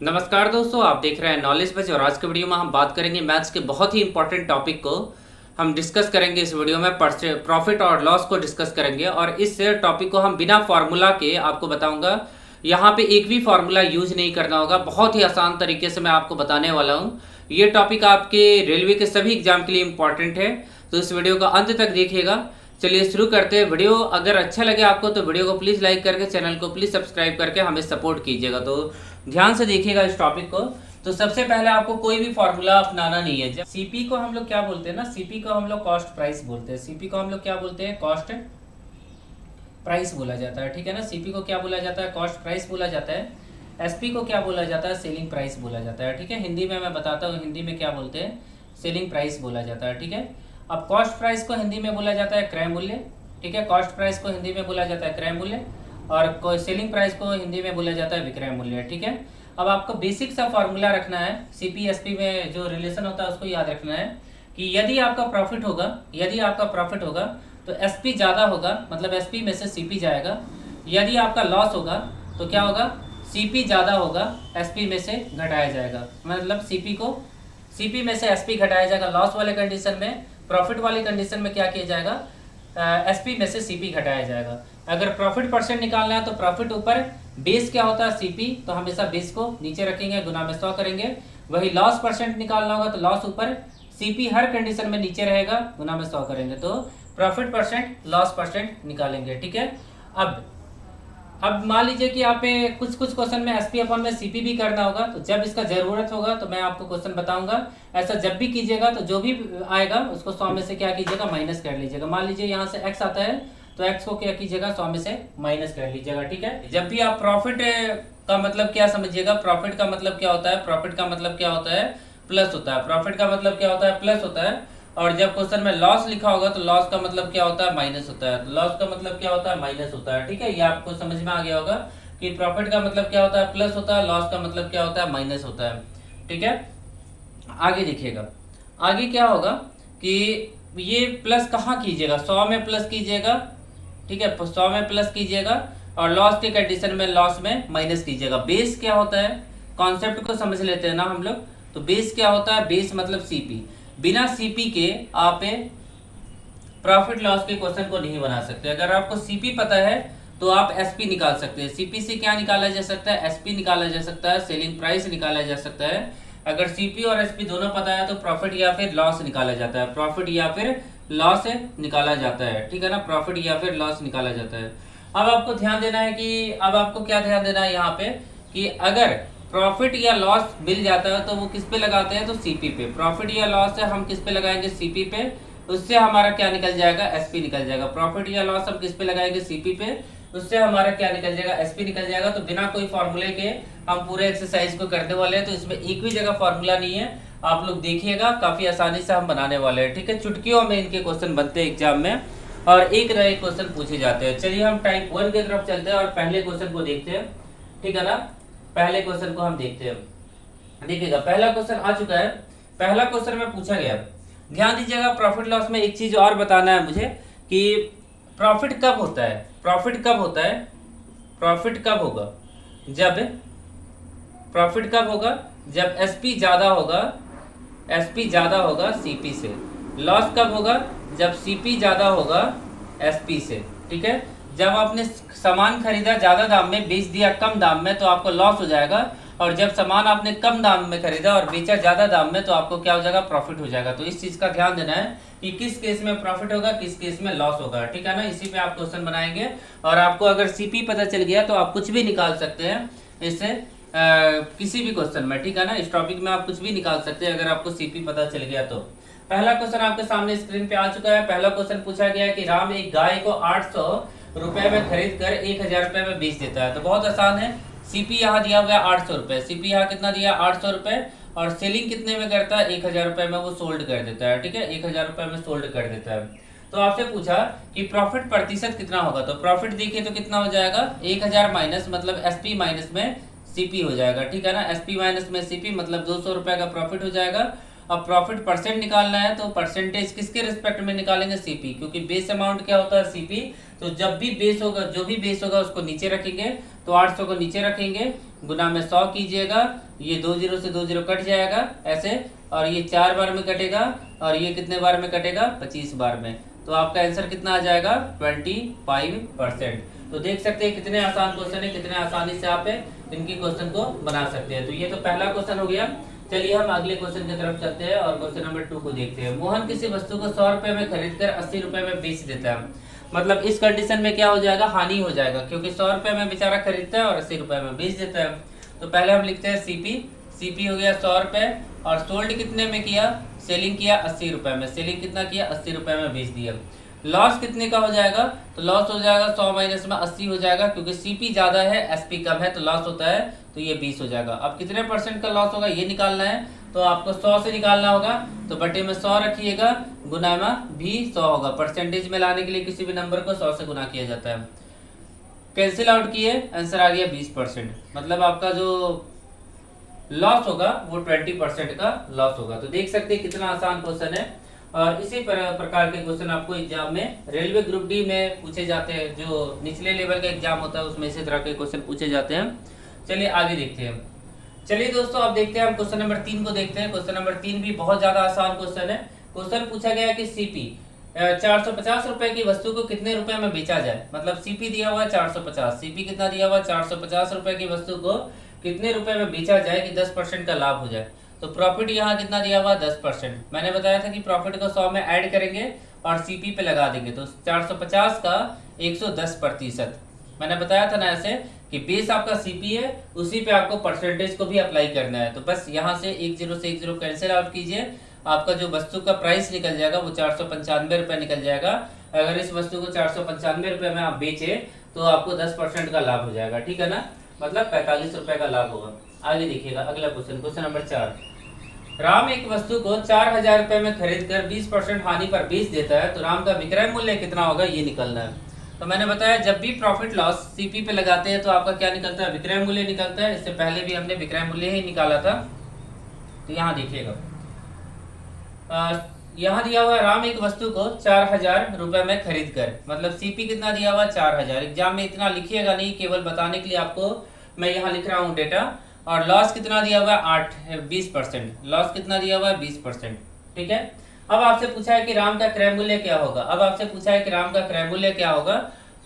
नमस्कार दोस्तों, आप देख रहे हैं नॉलेज बज और आज के वीडियो में हम बात करेंगे मैथ्स के बहुत ही इंपॉर्टेंट टॉपिक को हम डिस्कस करेंगे। इस वीडियो में प्रॉफिट और लॉस को डिस्कस करेंगे और इस टॉपिक को हम बिना फार्मूला के आपको बताऊंगा। यहाँ पे एक भी फार्मूला यूज नहीं करना होगा, बहुत ही आसान तरीके से मैं आपको बताने वाला हूँ। ये टॉपिक आपके रेलवे के सभी एग्जाम के लिए इंपॉर्टेंट है, तो इस वीडियो को अंत तक देखिएगा। चलिए शुरू करते हैं। वीडियो अगर अच्छा लगे आपको तो वीडियो को प्लीज़ लाइक करके चैनल को प्लीज़ सब्सक्राइब करके हमें सपोर्ट कीजिएगा। तो ध्यान से देखिएगा इस टॉपिक को। तो सबसे पहले आपको कोई भी फॉर्मूला अपनाना नहीं है। जब सीपी को हम लोग क्या बोलते हैं ना, सीपी को हम लोग कॉस्ट प्राइस बोलते हैं। सीपी को हम लोग क्या बोलते हैं, कॉस्ट प्राइस बोला जाता है, ठीक है ना। सीपी को क्या बोला जाता है, कॉस्ट प्राइस बोला जाता है। एसपी को क्या बोला जाता है, सेलिंग प्राइस बोला जाता है, ठीक है। हिंदी में मैं बताता हूँ, हिंदी में क्या बोलते हैं, सेलिंग प्राइस बोला जाता है, ठीक है। अब कॉस्ट प्राइस को हिंदी में बोला जाता है क्रय मूल्य, ठीक है। कॉस्ट प्राइस को हिंदी में बोला जाता है क्रय मूल्य और सेलिंग प्राइस को हिंदी में बोला जाता है विक्रय मूल्य, ठीक है। अब आपको बेसिक सा फॉर्मूला रखना है, सीपी एसपी में जो रिलेशन होता है उसको याद रखना है कि यदि आपका प्रॉफिट होगा तो एसपी ज़्यादा होगा, मतलब एसपी में से सीपी जाएगा। यदि आपका लॉस होगा तो क्या होगा, सीपी ज़्यादा होगा, एसपी में से घटाया जाएगा। मतलब सीपी में से एसपी घटाया जाएगा लॉस वाले कंडीशन में। प्रॉफिट वाली कंडीशन में क्या किया जाएगा, एसपी में से सीपी घटाया जाएगा। अगर प्रॉफिट परसेंट निकालना है तो प्रॉफिट ऊपर, बेस क्या होता है सीपी, तो हमेशा बेस को नीचे रखेंगे, गुना में 100 करेंगे। वही लॉस परसेंट निकालना होगा तो लॉस ऊपर, सीपी हर कंडीशन में नीचे रहेगा, गुना में 100 करेंगे, तो प्रॉफिट परसेंट लॉस परसेंट निकालेंगे, ठीक है। अब मान लीजिए कि आप कुछ क्वेश्चन में एसपी अपन में सीपी भी करना होगा, तो जब इसका जरूरत होगा तो मैं आपको क्वेश्चन बताऊंगा। ऐसा जब भी कीजिएगा तो जो भी आएगा उसको 100 में से क्या कीजिएगा, माइनस कर लीजिएगा। मान लीजिए यहाँ से एक्स आता है तो एक्स को क्या कीजिएगा, 100 में से माइनस कर लीजिएगा, ठीक है। जब भी आप प्रॉफिट का मतलब क्या समझिएगा, प्रॉफिट का मतलब क्या होता है, प्रॉफिट का मतलब क्या होता है, प्लस होता है। प्रॉफिट का मतलब क्या होता है, प्लस होता है। और जब क्वेश्चन में लॉस लिखा होगा तो लॉस का मतलब क्या होता है, माइनस होता है। लॉस का मतलब क्या होता है, माइनस होता है, ठीक है। ये आपको समझ में आ गया होगा कि प्रॉफिट का मतलब क्या होता है, प्लस होता है, लॉस का मतलब क्या होता है, माइनस होता है, ठीक है। आगे देखिएगा, आगे क्या होगा कि ये प्लस कहाँ कीजिएगा, 100 में प्लस कीजिएगा, ठीक है। 100 में प्लस कीजिएगा और लॉस के कंडीशन में लॉस में माइनस कीजिएगा। बेस क्या होता है, कॉन्सेप्ट को समझ लेते हैं ना हम लोग। तो बेस क्या होता है, बेस मतलब सीपी। बिना सीपी के आप प्रॉफिट लॉस के क्वेश्चन को नहीं बना सकते। अगर आपको सीपी पता है तो आप एसपी निकाल सकते हैं। सीपी से क्या निकाला जा सकता है, एसपी निकाला जा सकता है, सेलिंग प्राइस निकाला जा सकता है। अगर सीपी और एसपी दोनों पता है तो प्रॉफिट या फिर लॉस निकाला जाता है, प्रॉफिट या फिर लॉस निकाला जाता है, ठीक है ना। प्रॉफिट या फिर लॉस निकाला जाता है। अब आपको ध्यान देना है कि अब आपको क्या ध्यान देना है यहाँ पे कि अगर प्रॉफिट या लॉस मिल जाता है तो वो किस पे लगाते हैं, तो सीपी पे। प्रॉफिट या लॉस है हम किस पे लगाएंगे, सीपी पे। उससे हमारा क्या निकल जाएगा, एसपी निकल जाएगा। प्रॉफिट या लॉस हम किस पे लगाएंगे, सीपी पे। उससे हमारा क्या निकल जाएगा, एसपी निकल जाएगा। तो बिना कोई फॉर्मूले के हम पूरे एक्सरसाइज को करने वाले हैं। तो इसमें एक भी जगह फॉर्मूला नहीं है, आप लोग देखिएगा, काफी आसानी से हम बनाने वाले हैं, ठीक है। चुटकियों में इनके क्वेश्चन बनते हैं एग्जाम में और एक नए क्वेश्चन पूछे जाते हैं। चलिए हम टाइप 1 की तरफ चलते हैं और पहले क्वेश्चन को देखते हैं, ठीक है ना। पहले क्वेश्चन को हम देखते हैं। देखिएगा पहला क्वेश्चन आ चुका है। पहला क्वेश्चन में पूछा गया, ध्यान दीजिएगा। प्रॉफिट लॉस में एक चीज और बताना है मुझे कि प्रॉफिट कब होता है, प्रॉफिट कब होता है, प्रॉफिट कब होगा, जब प्रॉफिट कब होगा, जब एसपी ज्यादा होगा, एसपी ज्यादा होगा सीपी से। लॉस कब होगा, जब सीपी ज्यादा होगा एसपी से, ठीक है। जब आपने सामान खरीदा ज्यादा दाम में, बेच दिया कम दाम में, तो आपको लॉस हो जाएगा। और जब सामान आपने कम दाम में खरीदा और बेचा ज्यादा दाम में, तो आपको क्या हो जाएगा, प्रॉफिट हो जाएगा। तो इस चीज का ध्यान देना है कि किस केस में प्रॉफिट होगा, किस केस में लॉस होगा, ठीक है ना। इसी पे आप क्वेश्चन बनाएंगे और आपको अगर सीपी पता चल गया तो आप कुछ भी निकाल सकते हैं इससे, किसी भी क्वेश्चन में, ठीक है ना। इस टॉपिक में आप कुछ भी निकाल सकते हैं अगर आपको सीपी पता चल गया तो। पहला क्वेश्चन आपके सामने स्क्रीन पे आ चुका है। पहला क्वेश्चन पूछा गया है कि राम एक गाय को 800 रुपए में खरीद कर 1000 रुपए में बेच देता है। तो बहुत आसान है। सीपी यहाँ दिया हुआ है 800 रुपए, सीपी यहाँ कितना दिया, 800 रुपए, और सेलिंग कितने में करता है, 1000 रुपए में वो सोल्ड कर देता है, ठीक है। 1000 रुपए में सोल्ड कर देता है। तो आपसे पूछा कि प्रॉफिट प्रतिशत कितना होगा, तो प्रॉफिट देखिए तो कितना हो जाएगा, 1000 माइनस मतलब एसपी माइनस में सीपी हो जाएगा, ठीक है ना। एसपी माइनस में सीपी मतलब 200 रुपए का प्रॉफिट हो जाएगा। अब प्रॉफिट परसेंट निकालना है तो परसेंटेज किसके रिस्पेक्ट में निकालेंगे, सीपी, क्योंकि बेस अमाउंट क्या होता है, सीपी। तो जब भी बेस होगा, जो भी बेस होगा उसको नीचे रखेंगे, तो 800 को नीचे रखेंगे गुना में 100 कीजिएगा, ये 2 जीरो से 2 जीरो कट जाएगा ऐसे, और ये 4 बार में कटेगा, और ये कितने बार में कटेगा, 25 बार में। तो आपका आंसर कितना आ जाएगा, 25%। तो देख सकते हैं कितने आसान क्वेश्चन है, कितने आसानी से आप इनकी क्वेश्चन को बना सकते हैं। तो ये तो पहला क्वेश्चन हो गया। चलिए हम अगले क्वेश्चन की तरफ चलते हैं और क्वेश्चन नंबर 2 को देखते हैं। मोहन किसी वस्तु को 100 रुपए में खरीद कर 80 रुपए में बेच देता है। मतलब इस कंडीशन में क्या हो जाएगा, हानि हो जाएगा, क्योंकि 100 रुपए में बेचारा खरीदता है और 80 रुपए में बेच देता है। तो पहले हम लिखते हैं सीपी हो गया 100 रुपए, और सोल्ड कितने में किया, सेलिंग किया 80 रुपए में, सेलिंग कितना किया, 80 रुपए में बेच दिया। लॉस कितने का हो जाएगा, तो लॉस हो जाएगा 100 माइनस में 80 हो जाएगा, क्योंकि सीपी ज्यादा है एसपी कम है, तो लॉस होता है, तो ये 20 हो जाएगा। अब कितने परसेंट का लॉस होगा ये निकालना है, तो आपको 100 से निकालना होगा, तो बटे में 100 रखिएगा, गुना में भी 100 होगा। परसेंटेज में लाने के लिए किसी भी नंबर को 100 से गुना किया जाता है। कैंसिल आउट किए, आंसर आ गया 20%। मतलब आपका जो लॉस होगा वो 20% का लॉस होगा। तो देख सकते हैं कितना आसान क्वेश्चन है, और इसी प्रकार के क्वेश्चन आपको एग्जाम में रेलवे ग्रुप डी में पूछे जाते हैं। जो निचले लेवल का एग्जाम होता है उसमें इसी तरह के क्वेश्चन पूछे जाते हैं। चलिए आगे देखते हैं। चलिए दोस्तों अब देखते हैं, हम क्वेश्चन नंबर 3 को देखते हैं। क्वेश्चन नंबर 3 भी बहुत ज्यादा आसान क्वेश्चन है। क्वेश्चन पूछा गया है कि सीपी 450 रुपए की वस्तु को कितने रुपए में बेचा जाए। मतलब सीपी दिया हुआ है 450, सीपी कितना दिया हुआ है, 450 रुपए की वस्तु को कितने रुपए में बेचा जाए कि 10% का लाभ हो जाए। तो प्रॉफिट यहाँ कितना दिया हुआ, 10%। मैंने बताया था कि प्रॉफिट को 100 में ऐड करेंगे और सीपी पे लगा देंगे, तो 450 का 110%। मैंने बताया था ना ऐसे कि बेस आपका सीपी है, उसी पे आपको परसेंटेज को भी अप्लाई करना है। तो बस यहाँ से 1 जीरो से 1 जीरो कैंसिल आउट कीजिए, आपका जो वस्तु का प्राइस निकल जाएगा वो 495 रुपये निकल जाएगा। अगर इस वस्तु को 495 रुपये में आप बेचे तो आपको 10% का लाभ हो जाएगा, ठीक है ना, मतलब 45 रुपये का लाभ होगा। आगे देखिएगा अगला क्वेश्चन, क्वेश्चन नंबर 4। राम एक वस्तु को 4000 रुपये में खरीद कर 20% हानि पर बेच देता है, तो राम का विक्रय मूल्य कितना होगा ये निकलना है। तो मैंने बताया जब भी प्रॉफिट लॉस सीपी पे लगाते हैं तो आपका क्या निकलता है, विक्रय मूल्य निकलता है। इससे पहले भी हमने विक्रय मूल्य ही निकाला था। तो यहाँ देखिएगा, यहाँ दिया हुआ राम एक वस्तु को 4000 रुपये में खरीद कर, मतलब सीपी कितना दिया हुआ 4000। एग्जाम में इतना लिखिएगा नहीं, केवल बताने के लिए आपको मैं यहाँ लिख रहा हूँ डेटा। और लॉस कितना दिया हुआ है 20%, लॉस कितना दिया हुआ है 20%, ठीक है। अब आपसे पूछा है कि राम का क्रय मूल्य क्या होगा। अब आपसे पूछा है कि राम का क्रय मूल्य क्या होगा,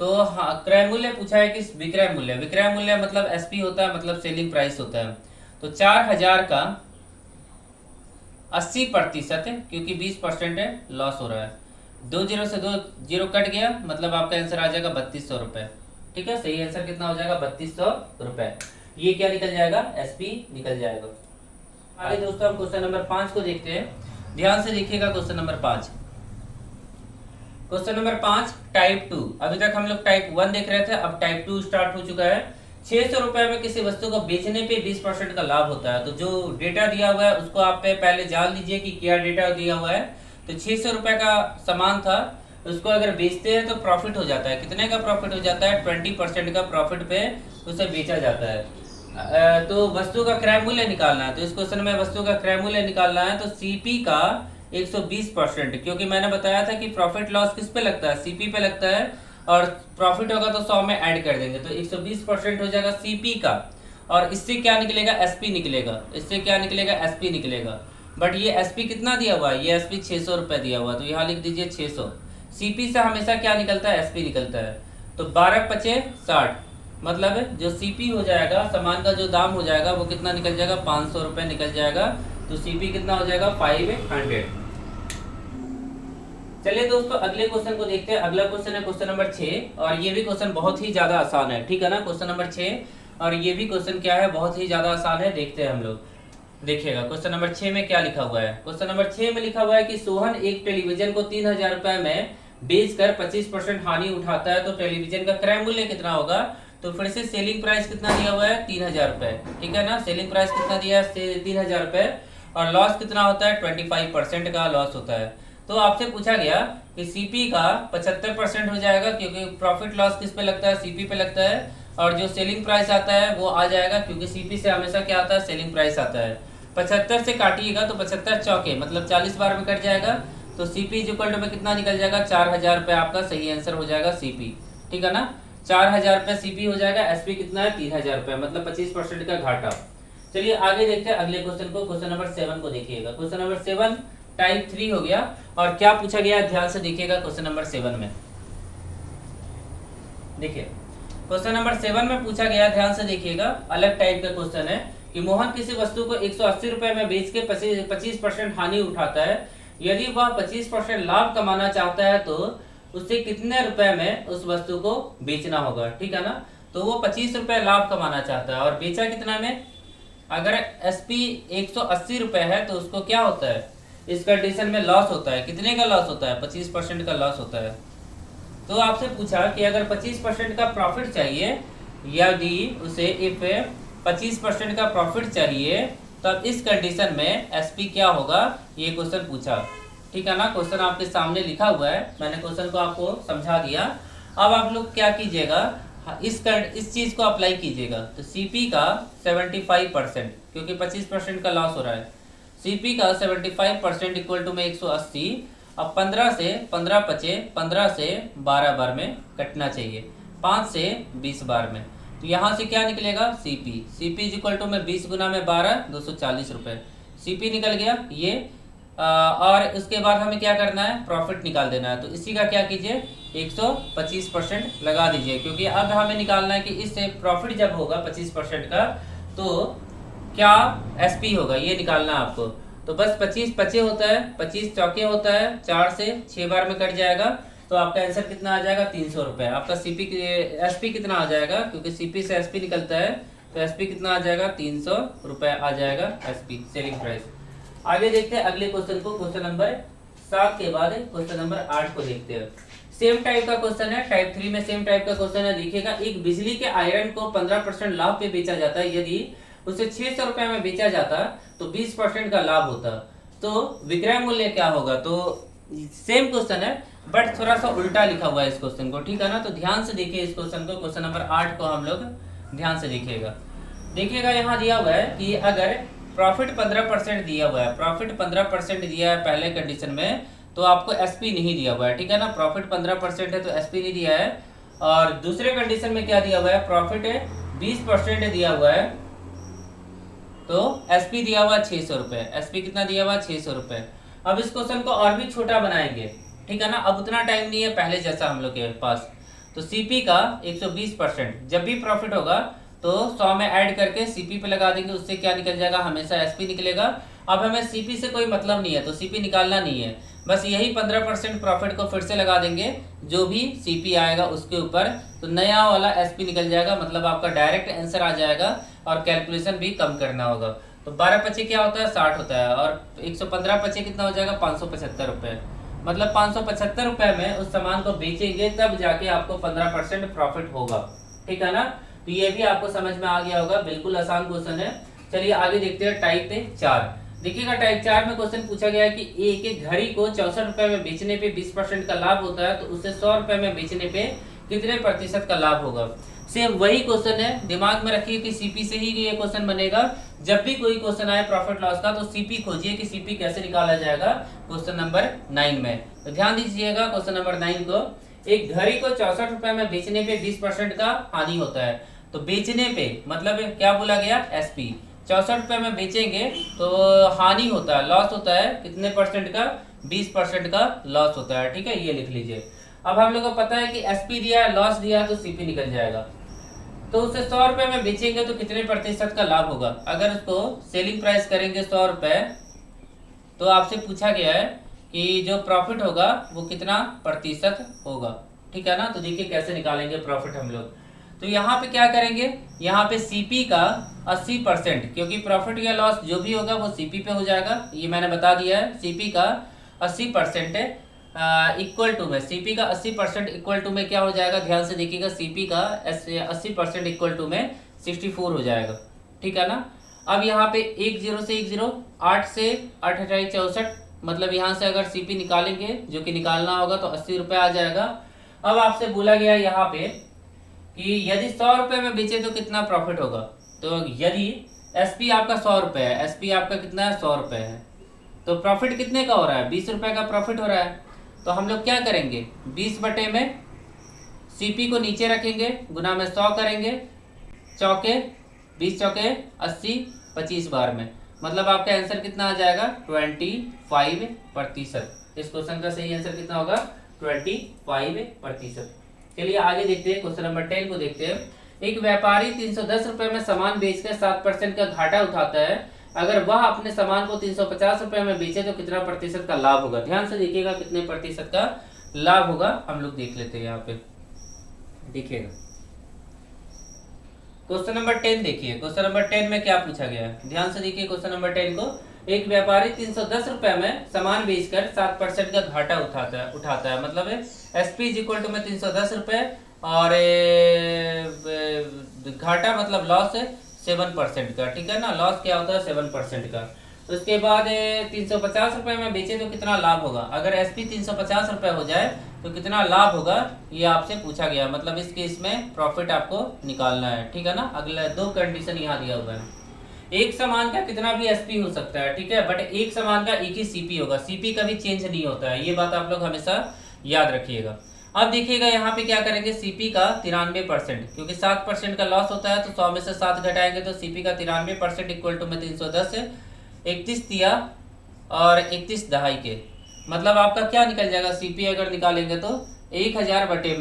तो हाँ क्रय मूल्य पूछा है कि विक्रय मूल्य, विक्रय मूल्य मतलब एसपी होता है, मतलब सेलिंग प्राइस होता है। तो 4000 का 80%, क्योंकि 20% है, लॉस हो रहा है। 2 जीरो से 2 जीरो कट गया, मतलब आपका आंसर आ जाएगा 3200 रुपये, ठीक है। सही आंसर कितना हो जाएगा 3200 रुपये। ये क्या निकल जाएगा, एसपी निकल जाएगा। आगे दोस्तों हम क्वेश्चन नंबर 5 को देखते हैं, ध्यान से देखिएगा। Question number 5, question number 5 type 2। अभी तक हम लोग टाइप 1 देख रहे थे, अब टाइप 2 स्टार्ट हो चुका है। 600 रुपए में किसी वस्तु को बेचने पे 20% का लाभ होता है। तो जो डेटा दिया हुआ है उसको आप पहले जान लीजिए कि क्या डेटा दिया हुआ है। तो 600 रुपए का सामान था, उसको अगर बेचते हैं तो प्रॉफिट हो जाता है। कितने का प्रॉफिट हो जाता है, 20% का प्रॉफिट पे उसे बेचा जाता है। तो वस्तु का क्रय मूल्य निकालना है। तो इस क्वेश्चन में वस्तु का क्रय मूल्य निकालना है, तो सीपी का 120%, क्योंकि मैंने बताया था कि प्रॉफिट लॉस किस पे लगता है, सीपी पे लगता है, और प्रॉफिट होगा तो 100 में ऐड कर देंगे, तो 120% हो जाएगा सीपी का। और इससे क्या निकलेगा, एसपी निकलेगा। इससे क्या निकलेगा, एसपी निकलेगा। बट ये एसपी कितना दिया हुआ है, ये एसपी 600 रुपये दिया हुआ है, तो यहाँ लिख दीजिए 600। सीपी से हमेशा क्या निकलता है, एसपी निकलता है। तो 12 पचे 60, मतलब जो सीपी हो जाएगा, सामान का जो दाम हो जाएगा वो कितना निकल जाएगा, 500 रुपये निकल जाएगा। तो सीपी कितना हो जाएगा, 500। चलिए दोस्तों अगले क्वेश्चन को देखते हैं। अगला क्वेश्चन है क्वेश्चन नंबर 6, और ये भी क्वेश्चन बहुत ही ज्यादा आसान है, ठीक है ना। क्वेश्चन नंबर 6, और ये भी क्वेश्चन क्या है, बहुत ही ज्यादा आसान है। देखते हैं हम लोग। देखिएगा क्वेश्चन नंबर 6 में क्या लिखा हुआ है। क्वेश्चन नंबर 6 में लिखा हुआ है कि सोहन एक टेलीविजन को 3000 रुपए में बेचकर 25% हानि उठाता है, तो टेलीविजन का क्रय मूल्य कितना होगा। तो फिर से सेलिंग प्राइस कितना दिया हुआ है, 3000 रुपए, ठीक है ना। सेलिंग प्राइस कितना दिया है, 3000 रुपए, और लॉस कितना होता है, 25% का लॉस होता है। तो आपसे पूछा गया कि सीपी का 75% हो जाएगा, क्योंकि प्रॉफिट लॉस किस पे लगता है, सीपी पे लगता है, और जो सेलिंग प्राइस आता है वो आ जाएगा, क्योंकि सीपी से हमेशा क्या आता है, सेलिंग प्राइस आता है। 75 से काटिएगा तो 75 चौके मतलब 40 बार में कट जाएगा, तो सीपी इक्वल टू में कितना निकल जाएगा, 4000 रुपये आपका सही आंसर हो जाएगा सीपी, ठीक है ना। 4,000 रुपये सीपी हो जाएगा, एसपी कितना है 3,000 रुपये, मतलब 25% का घाटा। चलिए आगे देखते हैं अगले क्वेश्चन को। क्वेश्चन नंबर 7 को देखिएगा। क्वेश्चन नंबर 7 टाइप 3 हो गया। और क्या पूछा गया ध्यान से देखिएगा क्वेश्चन नंबर 7 में। देखिए क्वेश्चन नंबर 7 में पूछा गया, ध्यान से देखिएगा, अलग टाइप का क्वेश्चन है कि मोहन किसी वस्तु को 180 रुपए में बेच के 25% हानि उठाता है। यदि वह 25% लाभ कमाना चाहता है तो उसे कितने रुपए में उस वस्तु को बेचना होगा, ठीक है ना। तो वो 25 रुपए लाभ कमाना चाहता है और बेचा कितना में, अगर एसपी 180 रुपए है तो उसको क्या होता है, इस कंडीशन में लॉस होता है। कितने का लॉस होता है, 25% का लॉस होता है। तो आपसे पूछा कि अगर 25% का प्रॉफिट चाहिए, यदि उसे इफ 25% का प्रॉफिट चाहिए, तब इस कंडीशन में एसपी क्या होगा, ये क्वेश्चन पूछा, ठीक है ना। क्वेश्चन आपके सामने लिखा हुआ है, मैंने क्वेश्चन को आपको समझा दिया। अब आप लोग क्या कीजिएगा, इस चीज को अप्लाई कीजिएगा। तो सीपी का 75%, क्योंकि 25% का लॉस हो रहा है, सीपी का 75% इक्वल टू में 180। अब 15 से 15 बचे, 15 से 12 बार में कटना चाहिए, 5 से 20 बार में। तो यहाँ से क्या निकलेगा, CP, CP is equal to में 20 गुना में 12, 240 रुपये सीपी निकल गया ये। और उसके बाद हमें क्या करना है, प्रॉफिट निकाल देना है। तो इसी का क्या कीजिए, 125% लगा दीजिए, क्योंकि अब हमें निकालना है कि इससे प्रॉफिट जब होगा 25% का तो क्या एसपी होगा, ये निकालना है आपको। तो बस 25 पचे होता है, 25 चौके होता है, 4 से 6 बार में कट जाएगा। तो आपका आंसर कितना आ जाएगा, 300 रुपये। आपका सीपी एसपी कितना आ जाएगा, क्योंकि सीपी से एसपी निकलता है, तो एसपी कितना आ जाएगा, 300 रुपये आ जाएगा एसपी, सेलिंग प्राइस। आगे देखते हैं अगले क्वेश्चन को। क्वेश्चन नंबर 7 के बाद क्वेश्चन नंबर 8 को देखते हैं। सेम टाइप का क्वेश्चन है, टाइप 3 में सेम टाइप का क्वेश्चन है। देखिएगा, एक बिजली के आयरन को 15% लाभ पे बेचा जाता है। यदि उसे 600 रुपये में बेचा जाता तो 20% का लाभ होता, तो विक्रय मूल्य क्या होगा। तो सेम क्वेश्चन है बट थोड़ा सा उल्टा लिखा हुआ है इस क्वेश्चन को, ठीक है ना। तो ध्यान से देखिए इस क्वेश्चन को, क्वेश्चन नंबर 8 को हम लोग ध्यान से देखिएगा। देखिएगा यहाँ दिया हुआ है कि अगर प्रॉफिट 15% दिया हुआ है, प्रॉफिट 15% दिया है पहले कंडीशन में, तो आपको एसपी नहीं दिया हुआ है, ठीक है ना। प्रॉफिट 15% है तो एसपी नहीं दिया है। और दूसरे कंडीशन में क्या दिया हुआ है, प्रॉफिट 20% दिया हुआ है, तो एसपी दिया हुआ 600 रुपये। एसपी कितना दिया हुआ, 600 रुपये। अब इस क्वेश्चन को और भी छोटा बनाएंगे, ठीक है ना। अब उतना टाइम नहीं है पहले जैसा हम लोग के पास। तो सीपी का 120%, जब भी प्रॉफिट होगा तो 100 में ऐड करके सीपी पे लगा देंगे, उससे क्या निकल जाएगा, हमेशा एसपी निकलेगा। अब हमें सीपी से कोई मतलब नहीं है, तो सीपी निकालना नहीं है, बस यही 15% प्रॉफिट को फिर से लगा देंगे, जो भी सीपी आएगा उसके ऊपर, तो नया वाला एसपी निकल जाएगा। मतलब आपका डायरेक्ट आंसर आ जाएगा और कैलकुलेशन भी कम करना होगा। तो 12 पचे क्या होता है, 60 होता है, और 115 पचे कितना हो जाएगा, 575 रुपये। मतलब 575 रुपये में उस सामान को बेचेंगे तब जाके आपको 15% प्रॉफिट होगा, ठीक है ना। तो ये भी आपको समझ में आ गया होगा, बिल्कुल आसान क्वेश्चन है। चलिए आगे देखते हैं टाइप 4। देखिएगा, टाइप 4 में क्वेश्चन पूछा गया है कि एक घड़ी को 64 रुपये में बेचने पे 20% का लाभ होता है, तो उसे 100 रुपये में बेचने पे कितने प्रतिशत का लाभ होगा। सेम वही क्वेश्चन है, दिमाग में रखिए कि सीपी से ही ये क्वेश्चन बनेगा। जब भी कोई क्वेश्चन आए प्रॉफिट लॉस का, तो सीपी खोजिए कि सीपी कैसे निकाला जाएगा क्वेश्चन नंबर 9 में। तो ध्यान दीजिएगा क्वेश्चन नंबर 9 को। एक घड़ी को 64 रुपये में बेचने पे 20% का हानि होता है। तो बेचने पे मतलब क्या बोला गया, एसपी। 64 रुपये में बेचेंगे तो हानि होता है, लॉस होता है, कितने परसेंट का, 20% का लॉस होता है, ठीक है, ये लिख लीजिए। अब हम लोग को पता है कि एसपी दिया है, लॉस दिया है, तो सीपी निकल जाएगा। तो उसे 100 रुपये में बेचेंगे तो कितने प्रतिशत का लाभ होगा। अगर उसको सेलिंग प्राइस करेंगे 100 रुपये, तो आपसे पूछा गया है कि जो प्रॉफिट होगा वो कितना प्रतिशत होगा, ठीक है ना। तो देखिए कैसे निकालेंगे प्रॉफिट हम लोग। तो यहाँ पे क्या करेंगे, यहाँ पे सीपी का 80%, क्योंकि प्रॉफिट या लॉस जो भी होगा वो सीपी पे हो जाएगा, ये मैंने बता दिया है। सीपी का 80% है इक्वल टू में, सीपी का 80% इक्वल टू में क्या हो जाएगा, ध्यान से देखिएगा, सीपी का 80% इक्वल टू में 64 हो जाएगा, ठीक है ना। अब यहाँ पे 10 से 10, 8 से 8 64, मतलब यहाँ से अगर सीपी निकालेंगे, जो कि निकालना होगा, तो 80 रुपये आ जाएगा। अब आपसे बोला गया यहाँ पे कि यदि 100 रुपये में बेचे तो कितना प्रॉफिट होगा। तो यदि एसपी आपका 100 रुपये है, एसपी आपका कितना है, 100 रुपये है, तो प्रॉफिट कितने का हो रहा है, 20 रुपये का प्रॉफिट हो रहा है। तो हम लोग क्या करेंगे, 20 बटे में सीपी को नीचे रखेंगे, गुना में 100 करेंगे, चौके 20 चौके 80, 25 बार में, मतलब आपका आंसर कितना आ जाएगा 25%। इस क्वेश्चन का सही आंसर कितना होगा 25%। चलिए आगे देखते हैं, क्वेश्चन नंबर 10 को देखते हैं। एक व्यापारी 310 रुपए में सामान बेचकर 7% का घाटा उठाता है। अगर वह अपने सामान को 350 रुपए में बेचे तो कितना प्रतिशत का लाभ होगा? ध्यान से देखिएगा कितने प्रतिशत का लाभ होगा, हम लोग देख लेते हैं। यहाँ पे देखिएगा क्वेश्चन नंबर 10 देखिए, क्वेश्चन नंबर 10 में क्या पूछा गया है, ध्यान से देखिए क्वेश्चन नंबर 10 को। एक व्यापारी 310 रुपए में सामान बेचकर 7% का घाटा उठाता है, मतलब एसपी इज इक्वल टू में 310 रुपए और घाटा मतलब लॉस है 7% का, ठीक है ना। लॉस क्या होता है 7% का। उसके बाद 350 रुपए में बेचे तो कितना लाभ होगा? अगर एसपी 350 रुपए हो जाए तो कितना लाभ होगा, ये आपसे पूछा गया, मतलब इस केस में प्रॉफिट आपको निकालना है, ठीक है ना। अगला 2 कंडीशन यहाँ दिया हुआ है। एक सामान का कितना भी एसपी हो सकता है, ठीक है, बट एक सामान का एक ही सीपी होगा, सीपी कभी चेंज नहीं होता है, ये बात आप लोग हमेशा याद रखिएगा। अब देखिएगा यहाँ पे क्या करेंगे, सीपी का 93%, क्योंकि 7% का लॉस होता है तो 100 में से 7 घटाएंगे तो सीपी का 93% इक्वल टू में 310 है, 31 दिया और 31 दहाई के, मतलब आपका क्या निकल जाएगा, सीपी अगर निकालेंगे तो 1000 बटे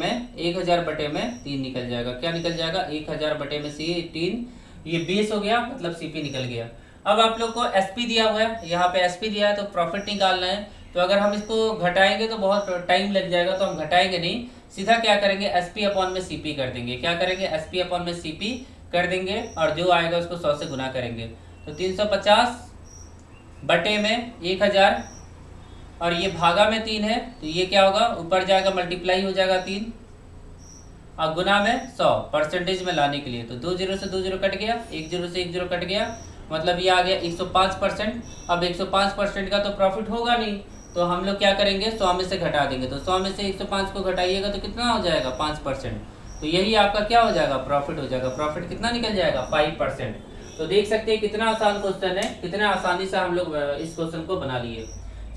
में 3 निकल जाएगा। क्या निकल जाएगा 1000 बटे में 3, ये 20 हो गया, मतलब सीपी निकल गया। अब आप लोग को एसपी दिया हुआ है, यहाँ पे एसपी दिया है तो प्रॉफिट निकालना है, तो अगर हम इसको घटाएंगे तो बहुत टाइम लग जाएगा, तो हम घटाएंगे नहीं, सीधा क्या करेंगे एसपी अपॉन में सीपी कर देंगे। क्या करेंगे एसपी अपॉन में सीपी कर देंगे और जो आएगा उसको 100 से गुना करेंगे, तो 350 बटे में 1000 और ये भागा में 3 है, तो ये क्या होगा ऊपर जाएगा मल्टीप्लाई हो जाएगा 3 और गुना में 100 परसेंटेज में लाने के लिए, तो 2 0 से 2 0 कट गया, 1 0 से 1 0 कट गया, मतलब ये आ गया 105%। अब 105% का तो प्रॉफिट होगा नहीं, तो हम लोग क्या करेंगे 100 में से घटा देंगे, तो 100 में से 105 को घटाइएगा तो कितना हो जाएगा 5%, तो यही आपका क्या हो जाएगा प्रॉफिट हो जाएगा। प्रॉफिट कितना निकल जाएगा 5%। तो देख सकते हैं कितना आसान क्वेश्चन है, कितना आसानी से हम लोग इस क्वेश्चन को बना लिए।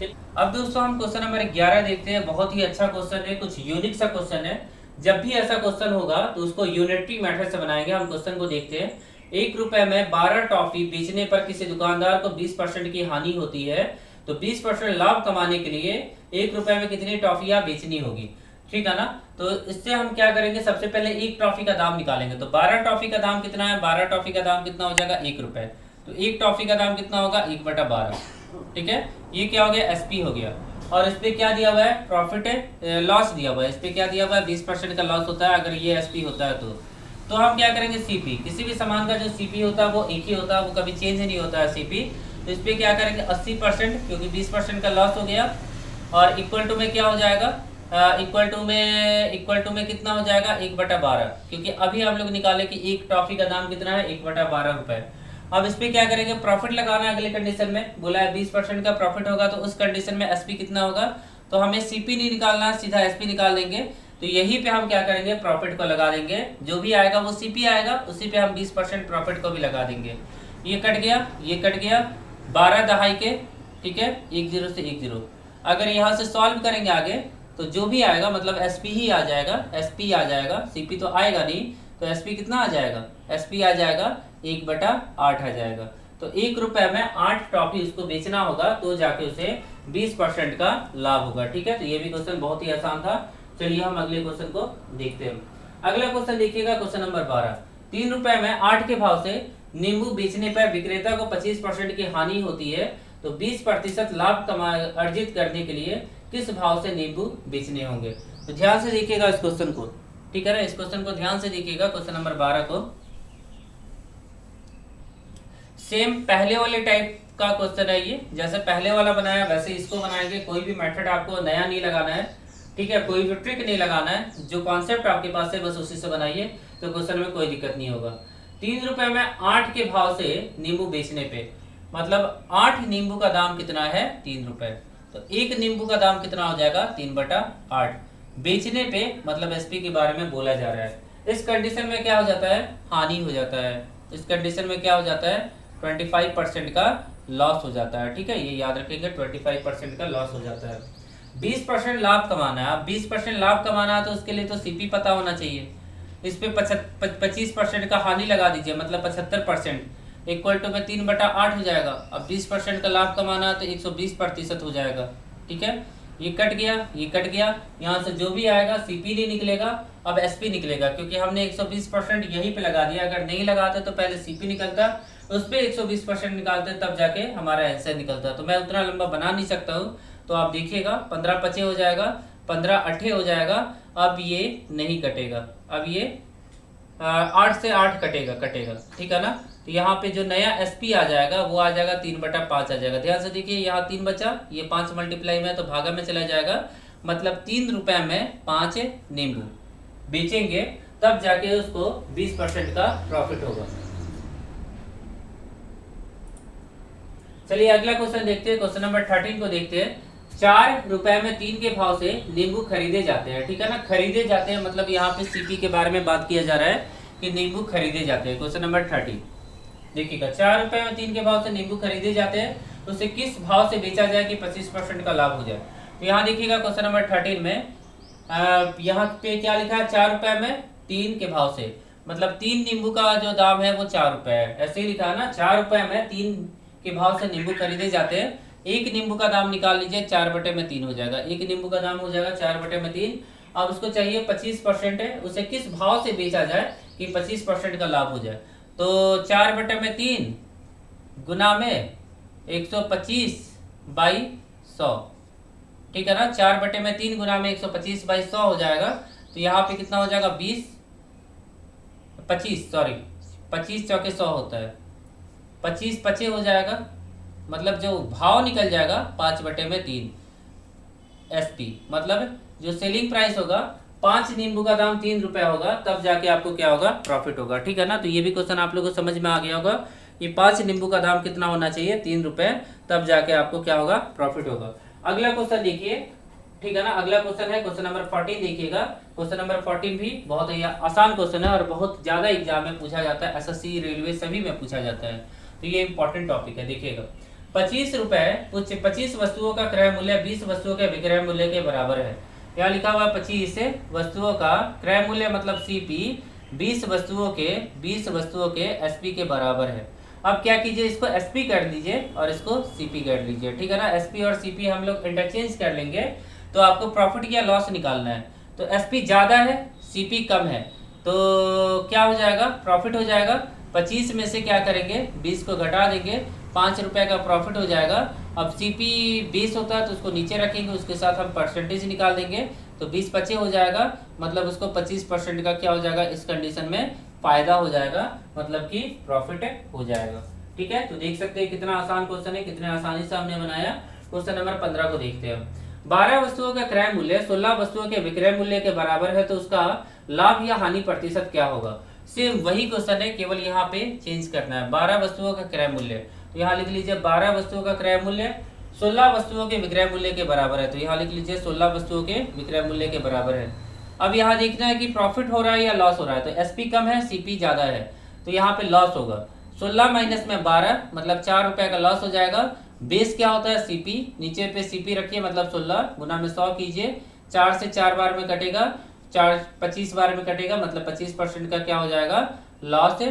अब दोस्तों हम क्वेश्चन नंबर 11 देखते हैं, बहुत ही अच्छा क्वेश्चन है, कुछ यूनिक सा क्वेश्चन है। जब भी ऐसा क्वेश्चन होगा तो उसको यूनिटरी मेथड से बनाएंगे। हम क्वेश्चन को देखते हैं। 1 रुपए में 12 टॉफी बेचने पर किसी दुकानदार को 20% की हानि होती है, तो 20% लाभ कमाने के लिए 1 रुपए में कितनी टॉफियां बेचनी होगी, ठीक है ना। तो इससे हम क्या करेंगे, सबसे पहले एक टॉफी का दाम निकालेंगे, तो 12 टॉफी का दाम कितना है, 12 टॉफी का दाम कितना हो जाएगा 1 रुपए, तो एक टॉफी का दाम कितना होगा 1/12, ठीक है। ये क्या हो गया एसपी हो गया, और इस पे क्या दिया हुआ है प्रॉफिट है लॉस दिया हुआ है, इस पे क्या दिया हुआ है 20% का लॉस होता है अगर ये एसपी होता है तो हम क्या करेंगे सीपी, किसी भी सामान का जो सीपी होता है वो एक ही होता है, वो कभी चेंज नहीं होता है सीपी, तो इस पे क्या करेंगे 80%, क्योंकि 20% का लॉस हो गया, और इक्वल टू में क्या हो जाएगा इक्वल टू में कितना हो जाएगा 1/12, क्योंकि अभी हम लोग निकाले कि एक टॉफी का दाम कितना है 1/12 रुपए। अब इस पे क्या करेंगे प्रॉफिट लगाना है, अगले कंडीशन में बोला है 20% का प्रॉफिट होगा, तो उस कंडीशन में एसपी कितना होगा, तो हमें सीपी नहीं निकालना, सीधा एसपी निकाल देंगे, तो यहीं पे हम क्या करेंगे प्रॉफिट को लगा देंगे, जो भी आएगा वो सीपी आएगा, उसी पे हम 20% प्रॉफिट को भी लगा देंगे। ये कट गया, ये कट गया, 12 दहाई के, ठीक है, 1 0 से 1 0। अगर यहाँ से सॉल्व करेंगे आगे तो जो भी आएगा मतलब एसपी ही आ जाएगा, एसपी आ जाएगा, सीपी तो आएगा नहीं, तो एसपी कितना आ जाएगा, एसपी आ जाएगा 1/8 आ जाएगा। तो 1 रुपए में 8 टॉफी उसको बेचना होगा, तो जाके उसे 20% का लाभ होगा, ठीक है। तो ये भी क्वेश्चन बहुत ही आसान था। चलिए हम अगले क्वेश्चन को देखते हैं। अगला क्वेश्चन देखिएगा, क्वेश्चन नंबर 12। 3 रुपए में 8 के भाव से नींबू बेचने पर विक्रेता को 25% की हानि होती है, तो 20% लाभ अर्जित करने के लिए किस भाव से नींबू बेचने होंगे। तो ध्यान से देखिएगा इस क्वेश्चन को, ठीक है ना, इस क्वेश्चन को ध्यान से देखिएगा, क्वेश्चन नंबर 12 को। सेम पहले वाले टाइप का क्वेश्चन है ये, जैसे पहले वाला बनाया वैसे इसको बनाएंगे, कोई भी मेथड आपको नया नहीं लगाना है, ठीक है, कोई भी ट्रिक नहीं लगाना है, जो कॉन्सेप्ट आपके पास है बस उसी से बनाइए, तो क्वेश्चन में कोई दिक्कत नहीं होगा। 3 रुपए में 8 के भाव से नींबू बेचने पे, मतलब 8 नींबू का दाम कितना है 3 रुपए, तो एक नींबू का दाम कितना हो जाएगा 3/8। बेचने पे मतलब एसपी के बारे में बोला जा रहा है। इस कंडीशन में क्या हो जाता है हानि हो जाता है, इस कंडीशन में क्या हो जाता है 25% का लॉस हो जाता है, ठीक है, ये याद रखेंगे 25% का लॉस हो जाता है। 20% लाभ कमाना है। अब 20% लाभ कमाना है तो उसके लिए तो सीपी पता होना चाहिए। इस पे 25% का हानि लगा दीजिए, मतलब 75% इक्वल टू में 3/8 हो जाएगा। अब 20% का लाभ कमाना है तो 120% हो जाएगा। ठीक है, ये कट गया, ये कट गया, यहाँ से जो भी आएगा सीपी नहीं निकलेगा, अब एसपी निकलेगा, क्योंकि हमने 120% यहीं पे लगा दिया। अगर नहीं लगाते तो पहले सीपी निकलता, उस पर 120% निकालते, तब जाके हमारा आंसर निकलता। तो मैं उतना लंबा बना नहीं सकता हूँ, तो आप देखिएगा 15/5 हो जाएगा, 15/8 हो जाएगा। अब ये नहीं कटेगा, अब ये 8 से 8 कटेगा, ठीक है ना। तो यहाँ पे जो नया एसपी आ जाएगा वो आ जाएगा 3/5 आ जाएगा। ध्यान से देखिए, यहाँ 3 बचा, ये 5 मल्टीप्लाई में तो भागा में चला जाएगा, मतलब 3 रुपए में 5 नींबू बेचेंगे, तब जाके उसको 20% का प्रॉफिट होगा। चलिए अगला क्वेश्चन देखते हैं, क्वेश्चन नंबर 13 को देखते हैं। 4 रुपए में 3 के भाव से नींबू खरीदे जाते हैं। ठीक है ना, खरीदे जाते हैं मतलब यहाँ पे सीपी के बारे में बात किया जा रहा है कि नींबू खरीदे जाते हैं। क्वेश्चन नंबर 13 देखिएगा, 4 रुपए में 3 के भाव से नींबू खरीदे जाते हैं, तो उसे किस भाव से बेचा जाए कि 25% का लाभ हो जाए। तो यहाँ देखिएगा क्वेश्चन नंबर 13 में यहाँ पे क्या लिखा है, 4 रुपए में 3 के भाव से, मतलब 3 नींबू का जो दाम है वो 4 रुपए है, ऐसे ही लिखा है ना। 4 रुपए में 3 के भाव से नींबू खरीदे जाते हैं। एक नींबू का दाम निकाल लीजिए, 4/3 हो जाएगा। एक नींबू का दाम हो जाएगा 4/3। अब उसको चाहिए 25% है, उसे किस भाव से बेचा जाए कि 25% का लाभ हो जाए। तो 4/3 गुना में 125/100, ठीक है ना। 4/3 गुना में 125/100 हो जाएगा। तो यहाँ पे कितना हो जाएगा, 25 चौके 100 होता है, 25 हो जाएगा, मतलब जो भाव निकल जाएगा 5/3 एसपी, मतलब जो सेलिंग प्राइस होगा, 5 नींबू का दाम 3 रुपए होगा, तब जाके आपको क्या होगा, प्रॉफिट होगा। ठीक है ना, तो ये भी क्वेश्चन आप लोगों को समझ में आ गया होगा। ये 5 नींबू का दाम कितना होना चाहिए, 3 रुपए, तब जाके आपको क्या होगा, प्रॉफिट होगा। अगला क्वेश्चन देखिए, ठीक है ना। अगला क्वेश्चन है क्वेश्चन नंबर 14, देखिएगा। क्वेश्चन नंबर 14 भी बहुत ही आसान क्वेश्चन है और बहुत ज्यादा एग्जाम में पूछा जाता है, एसएससी रेलवे सभी में पूछा जाता है, तो ये इंपॉर्टेंट टॉपिक है। देखिएगा, 25 रुपए, 25 वस्तुओं का क्रय मूल्य 20 वस्तुओं के विक्रय मूल्य के बराबर है। यहाँ लिखा हुआ 25 वस्तुओं का क्रय मूल्य मतलब सीपी 20 वस्तुओं के एसपी के बराबर है। अब क्या कीजिए, इसको एसपी कर लीजिए और इसको सीपी कर लीजिए। ठीक है ना, एसपी और सीपी हम लोग इंटरचेंज कर लेंगे, तो आपको प्रॉफिट या लॉस निकालना है। तो एसपी ज्यादा है, सीपी कम है, तो क्या हो जाएगा, प्रॉफिट हो जाएगा। 25 में से क्या करेंगे, 20 को घटा देंगे, 5 रुपए का प्रॉफिट हो जाएगा। अब सीपी 20 होता है तो उसको नीचे रखेंगे, उसके साथ हम परसेंटेज निकाल देंगे, तो 20/25 हो जाएगा, मतलब उसको 25% का क्या हो जाएगा, इस कंडीशन में फायदा हो जाएगा, मतलब कि प्रॉफिट हो जाएगा। ठीक है, तो देख सकते हैं कितना आसान क्वेश्चन है, कितने आसानी से हमने बनाया। क्वेश्चन नंबर 15 को देखते हैं। 12 वस्तुओं का क्रय मूल्य 16 वस्तुओं के विक्रय मूल्य के बराबर है, तो उसका लाभ या हानि प्रतिशत क्या होगा। सेम वही क्वेश्चन है, केवल यहाँ पे चेंज करना है। 12 वस्तुओं का क्रय मूल्य, तो यहाँ लिख लीजिए 12 वस्तुओं का क्रय मूल्य 16 वस्तुओं के विक्रय मूल्य के बराबर है, तो यहाँ लिख लीजिए 16 वस्तुओं के विक्रय मूल्य के बराबर है। अब यहाँ देखना है कि प्रॉफिट हो रहा है या लॉस हो रहा है, तो एसपी कम है, सीपी ज्यादा है, तो यहाँ पे लॉस होगा। 16 माइनस में 12, मतलब 4 रुपए का लॉस हो जाएगा। बेस क्या होता है, सीपी, नीचे पे सीपी रखिए, मतलब 16 गुना में 100 कीजिए, 4 से 4 बार में कटेगा, 4 25 बार में कटेगा, मतलब 25% का क्या हो जाएगा, लॉस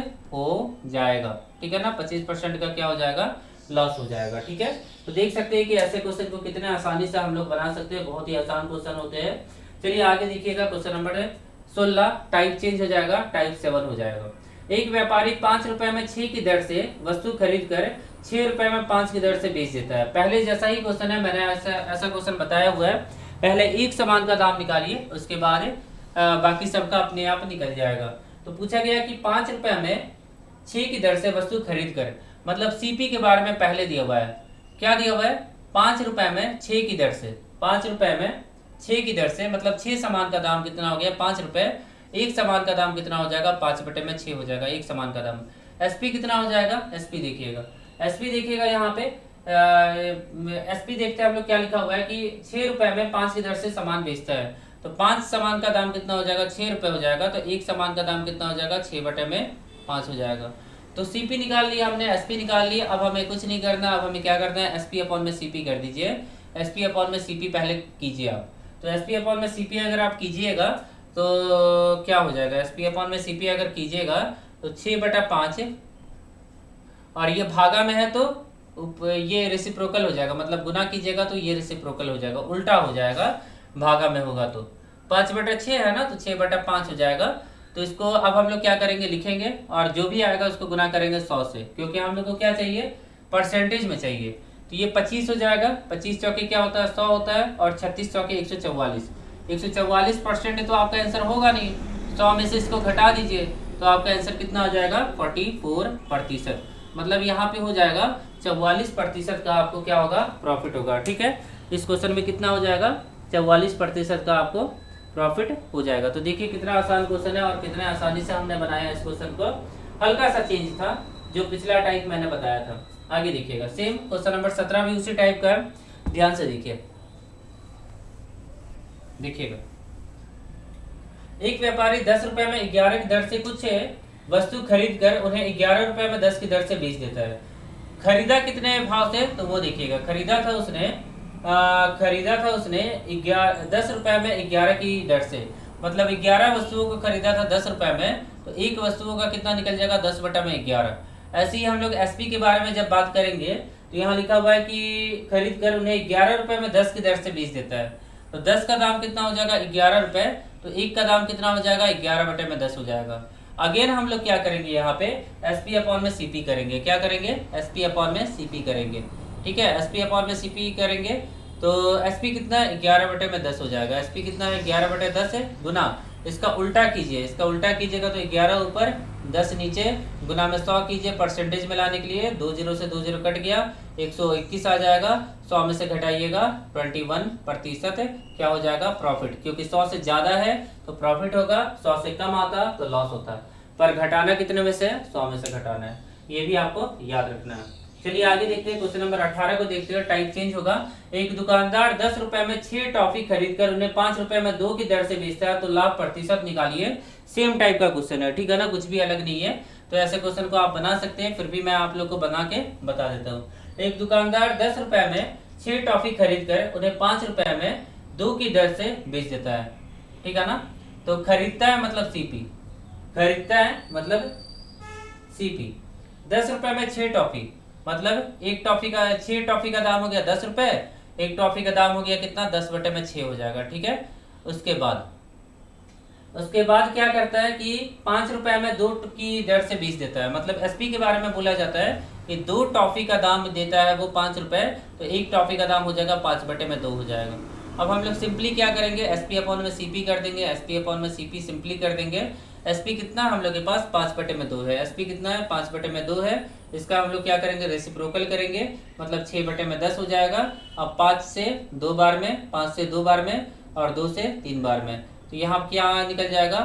हो जाएगा। ठीक है ना, 25% का क्या हो जाएगा, लॉस हो जाएगा। ठीक है, तो देख सकते हैं कि ऐसे क्वेश्चन को कितने आसानी से हम लोग बना सकते हैं, बहुत ही आसान क्वेश्चन होते हैं। चलिए आगे देखिएगा, क्वेश्चन नंबर 16, टाइप चेंज हो जाएगा, टाइप 7 हो जाएगा। एक व्यापारी 5 रुपए में 6 की दर से वस्तु खरीद कर 6 रुपए में 5 की दर से बेच देता है। पहले जैसा ही क्वेश्चन है, मैंने ऐसा क्वेश्चन बताया हुआ है। पहले एक सामान का दाम निकालिए, उसके बाद बाकी सबका अपने आप निकल जाएगा। तो पूछा गया कि 5 रुपए में 6 की दर से वस्तु खरीद कर, मतलब सीपी के बारे में पहले दिया हुआ है, क्या दिया हुआ है, 5 रुपए में 6 की दर से, 5 रुपए में 6 की दर से, मतलब 6 सामान का दाम कितना हो गया, 5 रुपए। एक सामान का दाम कितना हो जाएगा, 5/6 हो जाएगा एक सामान का दाम। एसपी कितना हो जाएगा, एसपी देखिएगा, एसपी देखिएगा यहाँ पे एसपी देखते हैं हम लोग, क्या लिखा हुआ है कि 6 रुपए में 5 की दर से सामान बेचता है, तो 5 सामान का दाम कितना हो जाएगा, 6 रुपए हो जाएगा, तो एक सामान का दाम कितना हो जाएगा, 6/5 हो जाएगा। तो सीपी निकाल लिया हमने, एसपी निकाल लिया। अब हमें कुछ नहीं करना, अब हमें क्या करना है, एसपी अपॉन में सीपी कर दीजिए। एस पी अपॉन में सी पी पहले कीजिए आप। तो एस पी अपॉन में सी पी अगर आप कीजिएगा तो क्या हो जाएगा, एस पी अपॉन में सी पी अगर कीजिएगा तो 6/5, और ये भागा में है तो ये रेसिप्रोकल हो जाएगा, मतलब गुना कीजिएगा तो ये रेसिप्रोकल हो जाएगा, उल्टा हो जाएगा, भागा में होगा तो 5/6 है ना, तो 6/5 हो जाएगा। तो इसको अब हम लोग क्या करेंगे, लिखेंगे, और जो भी आएगा उसको गुना करेंगे 100 से, क्योंकि हम लोग को क्या चाहिए, परसेंटेज में चाहिए। तो ये 25 हो जाएगा, 25 चौके क्या होता है 100 होता है, और 36 चौके 144, 144% तो आपका आंसर होगा नहीं, 100 में से इसको घटा दीजिए तो आपका आंसर कितना हो जाएगा 44%। मतलब यहाँ पे हो जाएगा 44% का आपको क्या होगा, प्रॉफिट होगा। ठीक है, इस क्वेश्चन में कितना हो जाएगा, 44% का आपको प्रॉफिट हो जाएगा। तो देखिए कितना आसान क्वेश्चन है और कितने आसानी से हमने बनाया इस क्वेश्चन को। हल्का सा चेंज था जो पिछला टाइप मैंने बताया था। आगे देखिएगा, सेम क्वेश्चन नंबर 17 भी उसी टाइप का है, ध्यान से देखिए। देखिएगा, एक व्यापारी 10 रुपए में 11 की दर से कुछ वस्तु खरीद कर उन्हें 11 रुपए में 10 की दर से बेच देता है। खरीदा कितने भाव से, तो वो देखिएगा, खरीदा था उसने 10 रुपए में 11 की दर से, मतलब 11 वस्तुओं को खरीदा था 10 रुपए में, तो एक वस्तुओं का कितना निकल जाएगा 10/11। ऐसे ही हम लोग एसपी के बारे में जब बात करेंगे तो यहाँ लिखा हुआ है कि खरीद कर उन्हें 11 रुपए में 10 की दर से बेच देता है। तो 10 का दाम कितना हो जाएगा 11 रुपए, तो एक का दाम कितना हो जाएगा 11/10 हो जाएगा। अगेन हम लोग क्या करेंगे, यहाँ पे एसपी अपॉन में सीपी करेंगे। क्या करेंगे, एसपी अपॉन में सीपी करेंगे। ठीक है, एसपी अपॉन में सीपी करेंगे तो एसपी कितना है 11/10 हो जाएगा। एसपी कितना है 11/10 है, गुना इसका उल्टा कीजिए, इसका उल्टा कीजिएगा तो 11 ऊपर 10 नीचे, गुना में 100 कीजिए परसेंटेज में लाने के लिए, 2 0 से 2 0 कट गया, 121 आ जाएगा, 100 में से घटाइएगा 21%, क्या हो जाएगा प्रॉफिट, क्योंकि 100 से ज्यादा है तो प्रॉफिट होगा, 100 से कम आता तो लॉस होता। पर घटाना कितने में से, 100 में से घटाना है, ये भी आपको याद रखना है। चलिए आगे देखते हैं, क्वेश्चन नंबर 18 को देखते हैं। टाइप चेंज होगा, एक दुकानदार 10 रुपए में 6 टॉफी खरीदकर उन्हें 5 रुपए में 2 की दर से बेचता है, तो लाभ प्रतिशत निकालिए। सेम टाइप का क्वेश्चन है, ठीक है ना, कुछ भी अलग नहीं है। तो ऐसे क्वेश्चन को आप बना सकते हैं, फिर भी मैं आप लोग को बना के बता देता हूँ। एक दुकानदार 10 रुपए में 6 टॉफी खरीद कर उन्हें 5 रुपए में 2 की दर से बेच देता है, ठीक है ना। तो खरीदता है मतलब सीपी, खरीदता है मतलब सीपी। 10 रुपए में 6 टॉफी, मतलब एक टॉफी का 6 टॉफी का दाम हो गया 10 रुपए, एक टॉफी का दाम हो गया कितना 10/6 हो जाएगा। ठीक है, उसके बाद क्या करता है कि 5 रुपए में 2 की दर से बेच देता है। मतलब एसपी के बारे में बोला जाता है कि 2 टॉफी का दाम देता है वो 5 रुपए, तो एक टॉफी का दाम हो जाएगा 5/2 हो जाएगा। अब हम लोग सिंपली क्या करेंगे, एसपी अपॉन में सीपी कर देंगे, एसपी अपॉन में सीपी सिंपली कर देंगे। एसपी कितना हम लोग के पास 5/2 है, एसपी कितना है 5/2 है। इसका हम लोग क्या करेंगे, रेसिप्रोकल करेंगे, मतलब 6/10 हो जाएगा। अब 5 से 2 बार में, 5 से 2 बार में, और 2 से 3 बार में, तो यहाँ क्या निकल जाएगा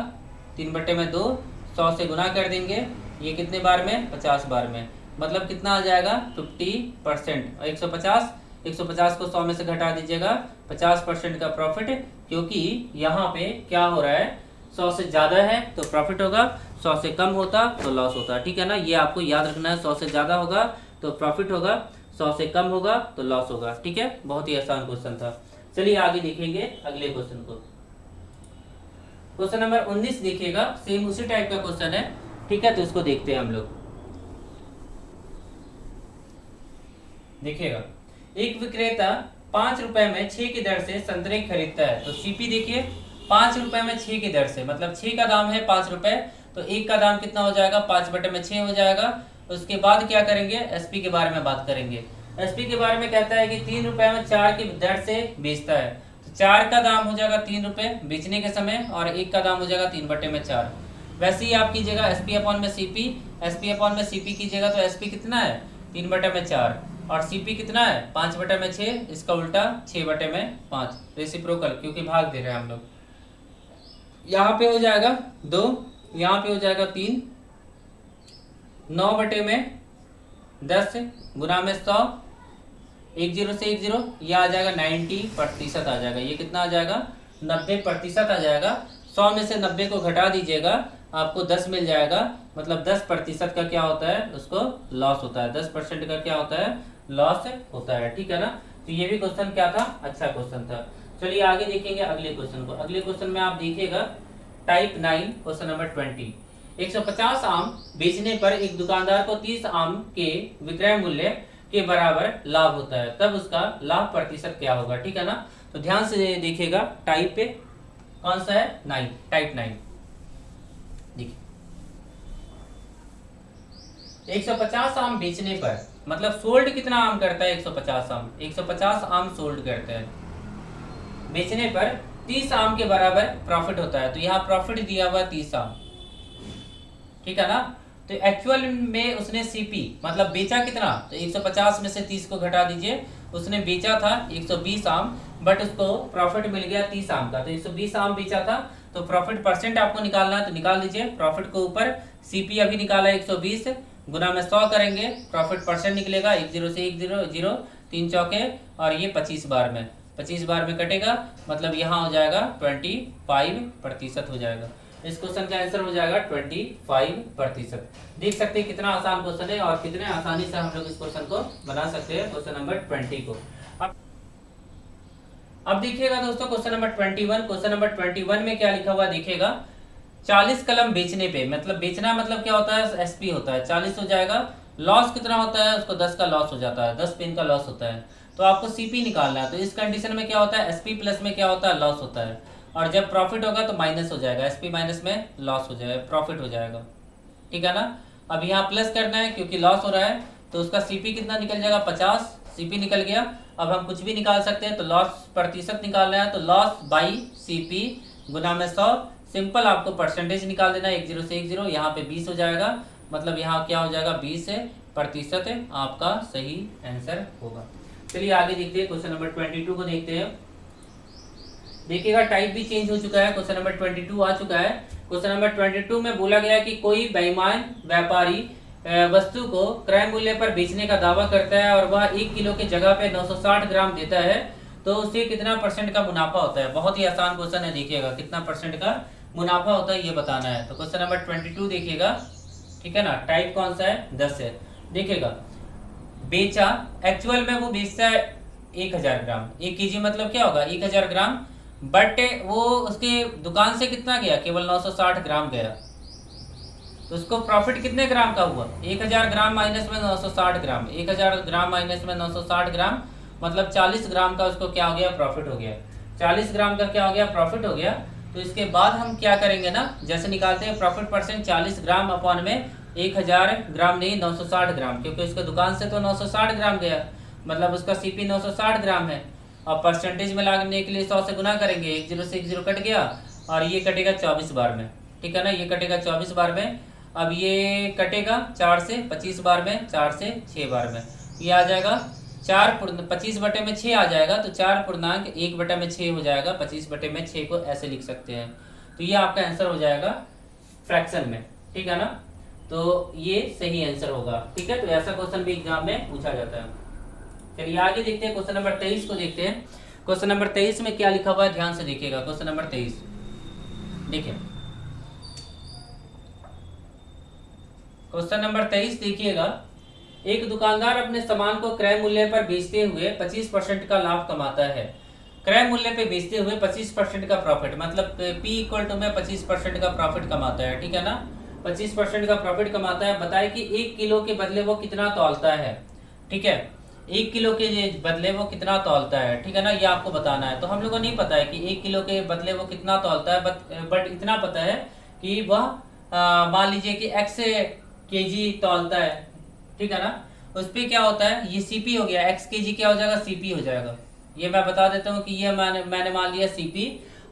3/2। 100 से गुना कर देंगे, ये कितने बार में 50 बार में, मतलब कितना आ जाएगा 50%। और 150 को 100 में से घटा दीजिएगा, 50% का प्रॉफिट, क्योंकि यहाँ पे क्या हो रहा है 100 से ज़्यादा है तो प्रॉफिट होगा, 100 से कम होता तो लॉस होता। ठीक है ना, ये आपको याद रखना है। 100 से ज़्यादा होगा तो प्रॉफिट होगा, 100 से कम होगा तो लॉस होगा। ठीक है, बहुत ही आसान क्वेश्चन था। चलिए आगे देखेंगे अगले क्वेश्चन को। क्वेश्चन नंबर 19 देखिएगा, सेम उसी टाइप का क्वेश्चन है। ठीक है, तो इसको देखते हैं हम लोग। देखिएगा, एक विक्रेता 5 रुपए में 6 की दर से संतरे खरीदता है। तो सीपी देखिए, 5 रुपए में 6 की दर से, मतलब 6 का दाम है 5 रुपए, तो एक का दाम कितना हो जाएगा 5/6 हो जाएगा। उसके बाद क्या करेंगे, एसपी के बारे में बात करेंगे। एसपी के बारे में कहता है कि 3 रुपए में 4 की दर से बेचता है, तो 4 का दाम हो जाएगा 3 रुपए बेचने के समय, और एक का दाम हो जाएगा 3/4। वैसे ही आप कीजिएगा एसपी अपॉन में सीपी, एसपी अपॉन में सीपी कीजिएगा तो एसपी कितना है 3/4, और सीपी कितना है 5/6, इसका उल्टा 6/5, रेसिप्रोकल, क्योंकि भाग दे रहे हैं हम लोग। यहाँ पे हो जाएगा 2, यहाँ पे हो जाएगा 3, 9/10 गुना में 100, 10 से 10, यह आ जाएगा 90% आ जाएगा। ये कितना आ जाएगा 90% आ जाएगा। 100 में से 90 को घटा दीजिएगा, आपको 10 मिल जाएगा, मतलब 10% का क्या होता है उसको लॉस होता है, 10% का क्या होता है लॉस होता है। ठीक है ना, तो ये भी क्वेश्चन क्या था, अच्छा क्वेश्चन था। चलिए आगे देखेंगे अगले क्वेश्चन को। अगले क्वेश्चन में आप देखिएगा टाइप 9 क्वेश्चन नंबर 20। 150 आम बेचने पर एक दुकानदार को 30 आम के विक्रय मूल्य के बराबर लाभ होता है, तब उसका लाभ प्रतिशत क्या होगा। ठीक है ना, तो ध्यान से देखिएगा। टाइप पे कौन सा है, 9, टाइप 9। देखिए 150 आम बेचने पर, मतलब सोल्ड कितना आम करता है, 150 आम, 150 आम सोल्ड करता है, बेचने पर 30 आम के बराबर प्रॉफिट होता है। तो यहाँ प्रॉफिट दिया हुआ 30 आम, ठीक है ना। तो एक्चुअल में उसने सीपी मतलब बेचा कितना, तो 150 में से 30 को घटा दीजिए, उसने बेचा था 120 आम, बट उसको प्रॉफिट मिल गया 30 आम का। तो 120 आम बेचा था, तो प्रॉफिट परसेंट आपको निकालना है, तो निकाल दीजिए। प्रॉफिट को ऊपर सीपी अभी निकाला 120 गुना में 100 करेंगे, प्रॉफिट परसेंट निकलेगा 10 से 10 3 चौके, और ये 25 बार में, 25 बार में कटेगा, मतलब यहाँ हो जाएगा 25% हो जाएगा। इस क्वेश्चन का आंसर हो जाएगा 25%। देख सकते हैं कितना आसान क्वेश्चन है और कितने आसानी से हम लोग इस क्वेश्चन को बना सकते हैं, क्वेश्चन नंबर 20 को। अब देखिएगा दोस्तों क्वेश्चन नंबर 21। क्वेश्चन नंबर 21 में क्या लिखा हुआ देखिएगा, 40 कलम बेचने पे, मतलब बेचना मतलब क्या होता है, एसपी होता है, 40 हो जाएगा। लॉस कितना होता है, उसको 10 का लॉस हो जाता है, 10 पेन का लॉस होता है। तो आपको सीपी निकालना है। तो इस कंडीशन में क्या होता है, एसपी प्लस में क्या होता है, लॉस होता है, और जब प्रॉफिट होगा तो माइनस हो जाएगा, एसपी माइनस में लॉस हो जाएगा, प्रॉफिट हो जाएगा। ठीक है ना। अब यहाँ प्लस करना है क्योंकि लॉस हो रहा है, तो उसका सीपी कितना निकल जाएगा, 50, सीपी निकल गया। अब हम कुछ भी निकाल सकते हैं, तो लॉस प्रतिशत निकालना है, तो लॉस बाई सीपी गुना में 100। सिंपल आपको परसेंटेज निकाल देना है, 10 से 10, यहाँ पे 20 हो जाएगा, मतलब यहाँ क्या हो जाएगा, 20% आपका सही आंसर होगा। चलिए आगे देखते हैं, क्वेश्चन नंबर 22 को देखते हैं। देखिएगा टाइप भी चेंज हो चुका है, क्वेश्चन नंबर 22 आ चुका है। क्वेश्चन नंबर 22 में बोला गया कि कोई बेईमान व्यापारी वस्तु को क्रय मूल्य पर बेचने का दावा करता है और वह 1 किलो की जगह पे 960 ग्राम देता है, तो उसे कितना परसेंट का मुनाफा होता है। बहुत ही आसान क्वेश्चन है, देखिएगा कितना परसेंट का मुनाफा होता है ये बताना है। तो क्वेश्चन नंबर 22 देखिएगा, ठीक है ना। टाइप कौन सा है, 10 है। देखिएगा बेचा, एक्चुअल में वो बेचता है 1000 ग्राम, 1 केजी मतलब क्या होगा 1000 ग्राम, बट वो उसके दुकान से कितना गया, केवल 960 ग्राम गया, तो उसको प्रॉफिट कितने ग्राम का हुआ, 1000 ग्राम माइनस में 960 ग्राम, 1000 ग्राम माइनस में 960 ग्राम, मतलब 40 ग्राम का उसको क्या हो गया, प्रॉफिट हो गया। 40 ग्राम का क्या हो गया, प्रॉफिट हो गया। तो इसके बाद हम क्या करेंगे ना, जैसे निकालते हैं प्रॉफिट परसेंट, 40 ग्राम अपॉन में 1000 ग्राम नहीं 960 ग्राम, क्योंकि उसके दुकान से तो 960 ग्राम गया, मतलब उसका सीपी 960 ग्राम है। और परसेंटेज में लाने के लिए 100 से गुना करेंगे, 10 से 10 कट गया, और ये कटेगा 24 बार में, ठीक है ना, ये कटेगा 24 बार में। अब ये कटेगा 4 से 25 बार में, 4 से 6 बार में, ये आ जाएगा 25/6 आ जाएगा, तो 4.1/6 हो जाएगा, 25/6 को ऐसे लिख सकते हैं। तो ये आपका आंसर हो जाएगा फ्रैक्शन में, ठीक है ना। तो ये सही आंसर होगा, ठीक है। तो ऐसा क्वेश्चन भी एग्जाम में पूछा जाता है। चलिए आगे देखते हैं, क्वेश्चन नंबर 23 को देखते हैं। क्वेश्चन नंबर 23 में क्या लिखा हुआ है, ध्यान से देखिएगा। क्वेश्चन नंबर 23 देखिए, क्वेश्चन नंबर 23 देखिएगा। एक दुकानदार अपने सामान को क्रय मूल्य पर बेचते हुए 25% का लाभ कमाता है। क्रय मूल्य पे बेचते हुए 25% का प्रॉफिट, मतलब P इक्वल टू में 25% का प्रॉफिट कमाता है, ठीक है ना। 25% का प्रॉफिट कमाता है। बताए कि 1 किलो के बदले वो कितना तौलता है, ठीक है, 1 किलो के बदले वो कितना तौलता है, ठीक है ना, ये आपको बताना है। तो हम लोग को नहीं पता है कि 1 किलो के बदले वो कितना तौलता है, बट इतना पता है कि वह मान लीजिए कि x केजी तौलता है, ठीक है ना। उस पर क्या होता है, ये सीपी हो गया, x केजी क्या हो जाएगा, सीपी हो जाएगा। ये मैं बता देता हूँ कि ये मैंने मान लिया सीपी,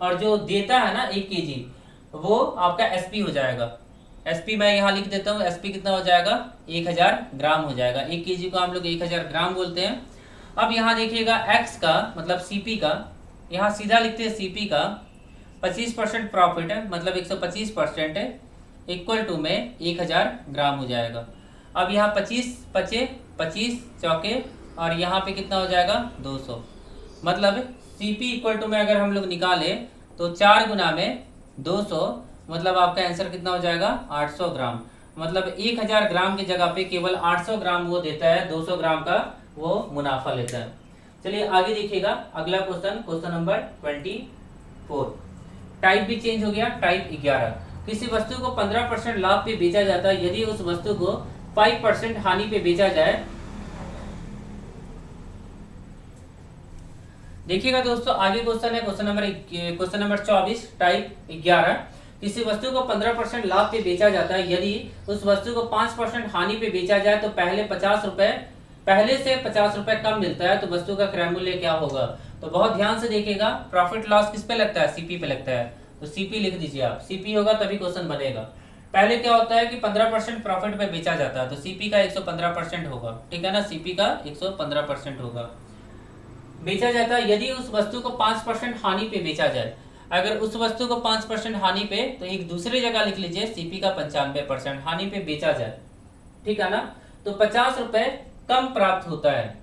और जो देता है ना 1 केजी, वो आपका एसपी हो जाएगा। एसपी मैं यहाँ लिख देता हूँ, एसपी कितना हो जाएगा, 1000 ग्राम हो जाएगा। 1 केजी को हम लोग 1000 ग्राम बोलते हैं। अब यहाँ देखिएगा एक्स का मतलब सीपी का, यहाँ सीधा लिखते हैं सीपी का 25% प्रॉफिट है, मतलब 125% है, इक्वल टू में 1000 ग्राम हो जाएगा। अब यहाँ 25 चौके, और यहाँ पे कितना हो जाएगा 200, मतलब सीपी इक्वल टू में अगर हम लोग निकाले तो 4 गुना में 200, मतलब आपका आंसर कितना हो जाएगा 800 ग्राम। मतलब 1000 ग्राम की जगह पे केवल 800 ग्राम वो देता है, 200 ग्राम का वो मुनाफा लेता है। चलिए आगे देखिएगा, अगला क्वेश्चन नंबर 24। टाइप भी चेंज हो गया, टाइप 11। किसी वस्तु को 15% लाभ पे बेचा जाता है यदि उस वस्तु को 5% हानि पे बेचा जाए। देखिएगा दोस्तों, आगे क्वेश्चन है क्वेश्चन नंबर 24 टाइप 11। किसी वस्तु को 15% लाभ पे बेचा जाता है यदि उस वस्तु को 5% हानि पे बेचा जाए तो पहले से 50 रुपए कम मिलता है तो वस्तु का क्रय मूल्य क्या होगा। तो बहुत ध्यान से देखिएगा, प्रॉफिट लॉस किस पे लगता है, सीपी पे लगता है, तो सीपी लिख दीजिए आप, सीपी होगा तभी क्वेश्चन बनेगा। पहले क्या होता है कि 15% प्रॉफिट पे बेचा जाता है तो सीपी का 115% होगा, ठीक है ना, सीपी का 115% होगा। बेचा जाता है यदि उस वस्तु को 5% हानि पे बेचा जाए। अगर उस वस्तु को 5% हानि पे, तो एक दूसरी जगह लिख लीजिए सीपी का 95% हानि पे बेचा जाए, ठीक है ना, तो 50 रुपए कम प्राप्त होता है।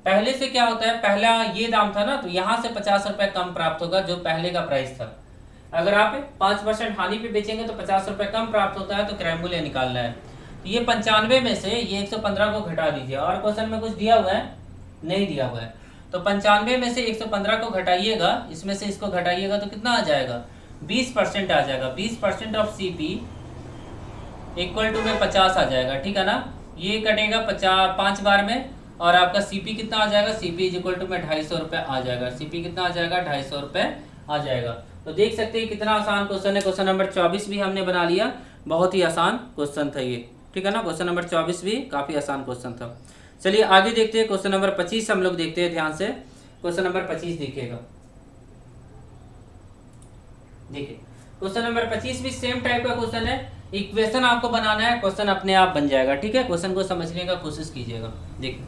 पहले से क्या होता है, पहला ये दाम था ना, तो यहां से 50 रुपए कम प्राप्त होगा जो पहले का प्राइस था। अगर आप 5% हानि पे बेचेंगे तो 50 रुपए कम प्राप्त होता है, तो क्रय मूल्य निकालना है। तो ये 95 में से ये 115 को घटा दीजिए। और क्वेश्चन में कुछ दिया हुआ है, नहीं दिया हुआ है, तो 95 में से 115 को घटाइएगा, इसमें से इसको घटाइएगा तो कितना आ जाएगा, 20% आ जाएगा। 20% ऑफ सीपी इक्वल टू में 50 आ जाएगा, ठीक है ना। ये कटेगा 5 बार में और आपका सीपी कितना आ जाएगा, सीपी इज इक्वल टू में 250 रुपए आ जाएगा। सीपी कितना आ जाएगा, 250 रुपए आ जाएगा। तो देख सकते हैं कितना आसान क्वेश्चन है। क्वेश्चन नंबर 24 भी हमने बना लिया, बहुत ही आसान क्वेश्चन था ये, ठीक है ना। क्वेश्चन नंबर 24 भी काफी आसान क्वेश्चन था। चलिए आगे देखते हैं, क्वेश्चन नंबर 25 हम लोग देखते हैं ध्यान से। क्वेश्चन नंबर 25 देखिएगा, देखिए क्वेश्चन नंबर 25 भी सेम टाइप का क्वेश्चन है। इक्वेशन आपको बनाना है, क्वेश्चन अपने आप बन जाएगा, ठीक है। क्वेश्चन को समझने का कोशिश कीजिएगा। देखिए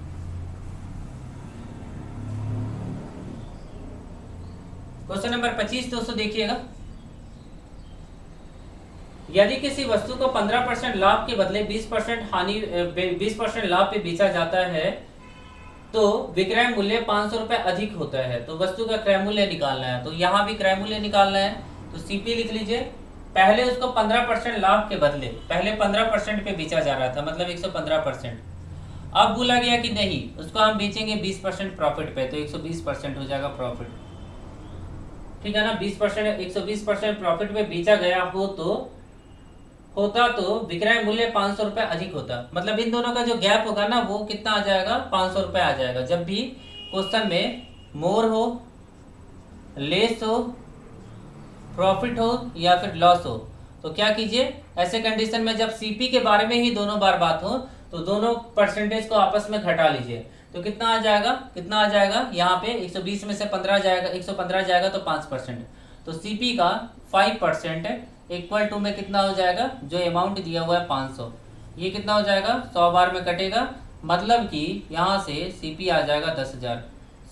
क्वेश्चन नंबर 25 दोस्तों देखिएगा, यदि किसी वस्तु को 15% लाभ के बदले 20% लाभ पे बेचा जाता है तो विक्रय मूल्य 500 रुपए अधिक होता है, तो वस्तु का क्रय मूल्य निकालना है। तो यहाँ भी क्रय मूल्य निकालना है, तो सीपी लिख लीजिए। पहले उसको 15% लाभ के बदले, पहले 15% पे बेचा जा रहा था, मतलब 115%। अब बोला गया कि नहीं, उसको हम बेचेंगे 20% प्रॉफिट पे, तो 120% हो जाएगा प्रॉफिट, ठीक है ना। 20% 120% प्रॉफिट पे बेचा गया होता तो विक्रय मूल्य 500 रुपए अधिक होता। मतलब इन दोनों का जो गैप होगा ना, वो कितना आ जाएगा, 500 रुपए आ जाएगा। जब भी क्वेश्चन में मोर हो, लेस हो, प्रॉफिट हो या फिर लॉस हो, तो क्या कीजिए, ऐसे कंडीशन में जब सीपी के बारे में ही दोनों बार बात हो तो दोनों परसेंटेज को आपस में घटा लीजिए। तो कितना आ जाएगा, यहाँ पे 120 में से 15 जाएगा, 115 जाएगा तो 5%। तो सीपी का 5% इक्वल टू में कितना हो जाएगा, जो अमाउंट दिया हुआ है 500, ये कितना हो जाएगा, 100 बार में कटेगा, मतलब कि यहाँ से सीपी आ जाएगा 10,000।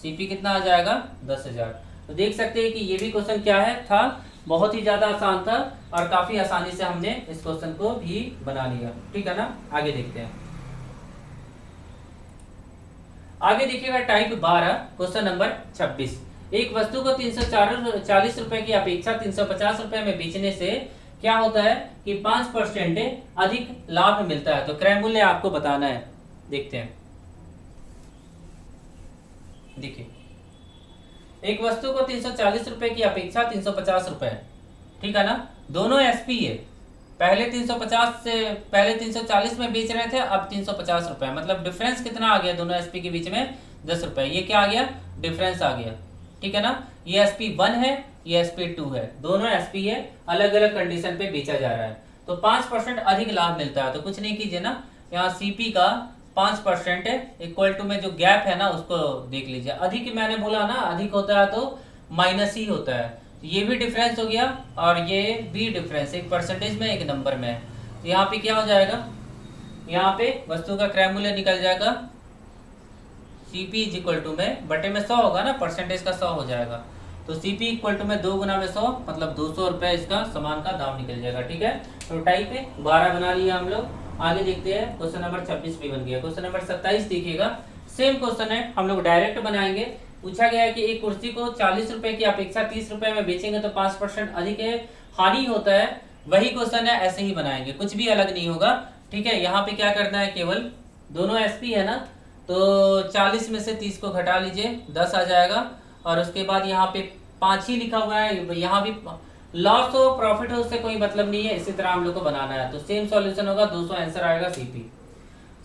सीपी कितना आ जाएगा, 10,000। तो देख सकते हैं कि ये भी क्वेश्चन क्या है था, बहुत ही ज्यादा आसान था और काफी आसानी से हमने इस क्वेश्चन को भी बना लिया, ठीक है ना। आगे देखते हैं, आगे देखिएगा टाइप 12 क्वेश्चन नंबर 26। एक वस्तु को 340 रुपए की अपेक्षा 350 रुपए में बेचने से क्या होता है कि 5% अधिक लाभ मिलता है। तो क्रय मूल्य आपको बताना है, देखते हैं। देखिए एक वस्तु को 340 रुपए की अपेक्षा 350 रुपए, ठीक है ना, दोनों एसपी है। पहले 340 में बेच रहे थे, अब 350 रुपए, मतलब डिफरेंस कितना आ गया दोनों एसपी के बीच में, 10 रुपए। ये क्या आ गया, डिफरेंस आ गया, ठीक है ना। ये SP1 है, ये SP2 है, दोनों एसपी है, अलग अलग कंडीशन पे बेचा जा रहा है। तो 5% अधिक लाभ मिलता है। तो कुछ नहीं कीजिए ना, यहाँ सीपी का 5% इक्वल टू में जो गैप है ना उसको देख लीजिए। अधिक मैंने बोला ना, अधिक होता है तो माइनस ही होता है। तो ये भी डिफरेंस हो गया और ये भी डिफरेंस, एक परसेंटेज में एक नंबर में है। तो यहाँ पे क्या हो जाएगा, यहाँ पे वस्तु का क्रय मूल्य निकल जाएगा, सीपी इज इक्वल टू में बटे में 100 होगा ना, परसेंटेज का 100 हो जाएगा। तो सीपी इक्वल टू में 2 गुना में 100, मतलब 200 रुपए इसका सामान का दाम निकल जाएगा, ठीक है। तो टाइप 12 बना लिया हम लोग। आगे देखते हैं, क्वेश्चन नंबर 26 भी बन गया। क्वेश्चन नंबर 27 देखिएगा, सेम क्वेश्चन है, हम लोग डायरेक्ट बनाएंगे। पूछा गया है कि एक कुर्सी को 40 रुपए की अपेक्षा 30 रुपए में बेचेंगे तो 5% अधिक हानि होता है। वही क्वेश्चन है, ऐसे ही बनाएंगे, कुछ भी अलग नहीं होगा, ठीक है। यहाँ पे क्या करना है, केवल दोनों एसपी है ना, तो 40 में से 30 को घटा लीजिए, 10 आ जाएगा। और उसके बाद यहाँ पे 5 ही लिखा हुआ है, यहाँ भी लॉस हो प्रॉफिट हो उससे कोई मतलब नहीं है, इसी तरह हम लोग को बनाना है। तो सेम सॉल्यूशन होगा, 200 आंसर आएगा सीपी।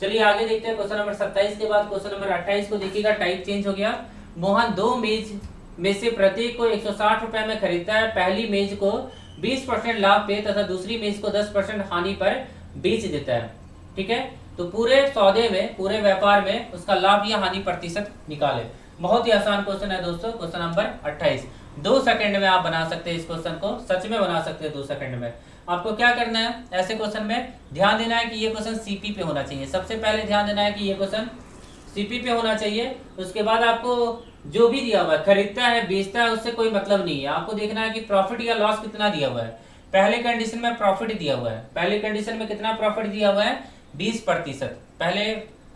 चलिए आगे देखते हैं क्वेश्चन नंबर 27 के बाद क्वेश्चन नंबर 28 को देखिएगा। टाइप चेंज हो गया। मोहन 2 मेज में से प्रत्येक को 160 रुपए में खरीदता है। पहली मेज को 20% लाभ पे तथा दूसरी मेज को 10% हानि पर बेच देता है। ठीक है, तो पूरे सौदे में, पूरे व्यापार में उसका लाभ या हानि प्रतिशत निकाले। बहुत ही आसान क्वेश्चन है दोस्तों, क्वेश्चन नंबर 28। 2 सेकंड में आप बना सकते हैं इस क्वेश्चन को, सच में बना सकते हैं 2 सेकंड में। आपको क्या करना है, ऐसे क्वेश्चन में ध्यान देना है कि ये क्वेश्चन सीपी पे होना चाहिए। सबसे पहले ध्यान देना है कि ये क्वेश्चन सीपी पे होना चाहिए। उसके बाद आपको जो भी दिया हुआ है, खरीदता है बेचता है, उससे कोई मतलब नहीं है। आपको देखना है कि प्रॉफिट या लॉस कितना दिया हुआ है। पहले कंडीशन में प्रॉफिट दिया हुआ है, पहले कंडीशन में कितना प्रॉफिट दिया हुआ है, 20%। पहले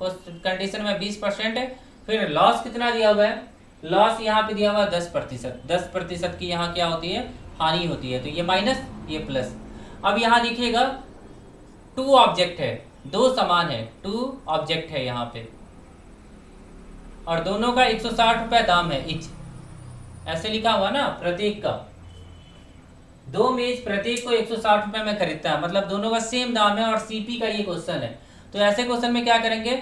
कंडीशन में 20% है। फिर लॉस कितना दिया हुआ है, लॉस यहाँ पे दिया हुआ है 10%। 10% की यहाँ क्या होती है, हानि होती है। तो ये माइनस, ये प्लस। अब यहाँ देखिएगा 2 ऑब्जेक्ट है, 2 सामान है, 2 ऑब्जेक्ट है यहाँ पे, और दोनों का 160 रुपए दाम है इच, ऐसे लिखा हुआ ना, प्रत्येक का। 2 मेज प्रत्येक को 160 रुपए में खरीदता है, मतलब दोनों का सेम दाम है, और सीपी का ये क्वेश्चन है। तो ऐसे क्वेश्चन में क्या करेंगे,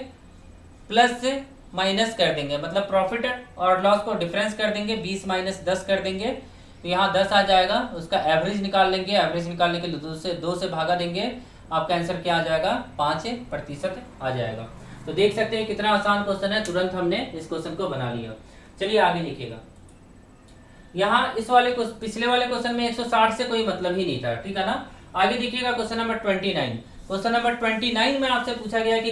प्लस से माइनस कर देंगे, मतलब प्रॉफिट और लॉस को डिफरेंस कर देंगे, 20 माइनस 10 कर देंगे। तो यहाँ 10 आ जाएगा, उसका एवरेज निकाल लेंगे। एवरेज निकालने के लिए 2 से भागा देंगे, आपका आंसर क्या आ जाएगा, 5% आ जाएगा। तो देख सकते हैं कितना आसान क्वेश्चन है, तुरंत हमने इस क्वेश्चन को बना लिया। चलिए आगे देखिएगा। यहाँ इस वाले को, पिछले वाले क्वेश्चन में 160 से कोई मतलब ही नहीं था, ठीक है ना। आगे देखिएगा क्वेश्चन नंबर 29। क्वेश्चन नंबर 29 में आपसे पूछा गया कि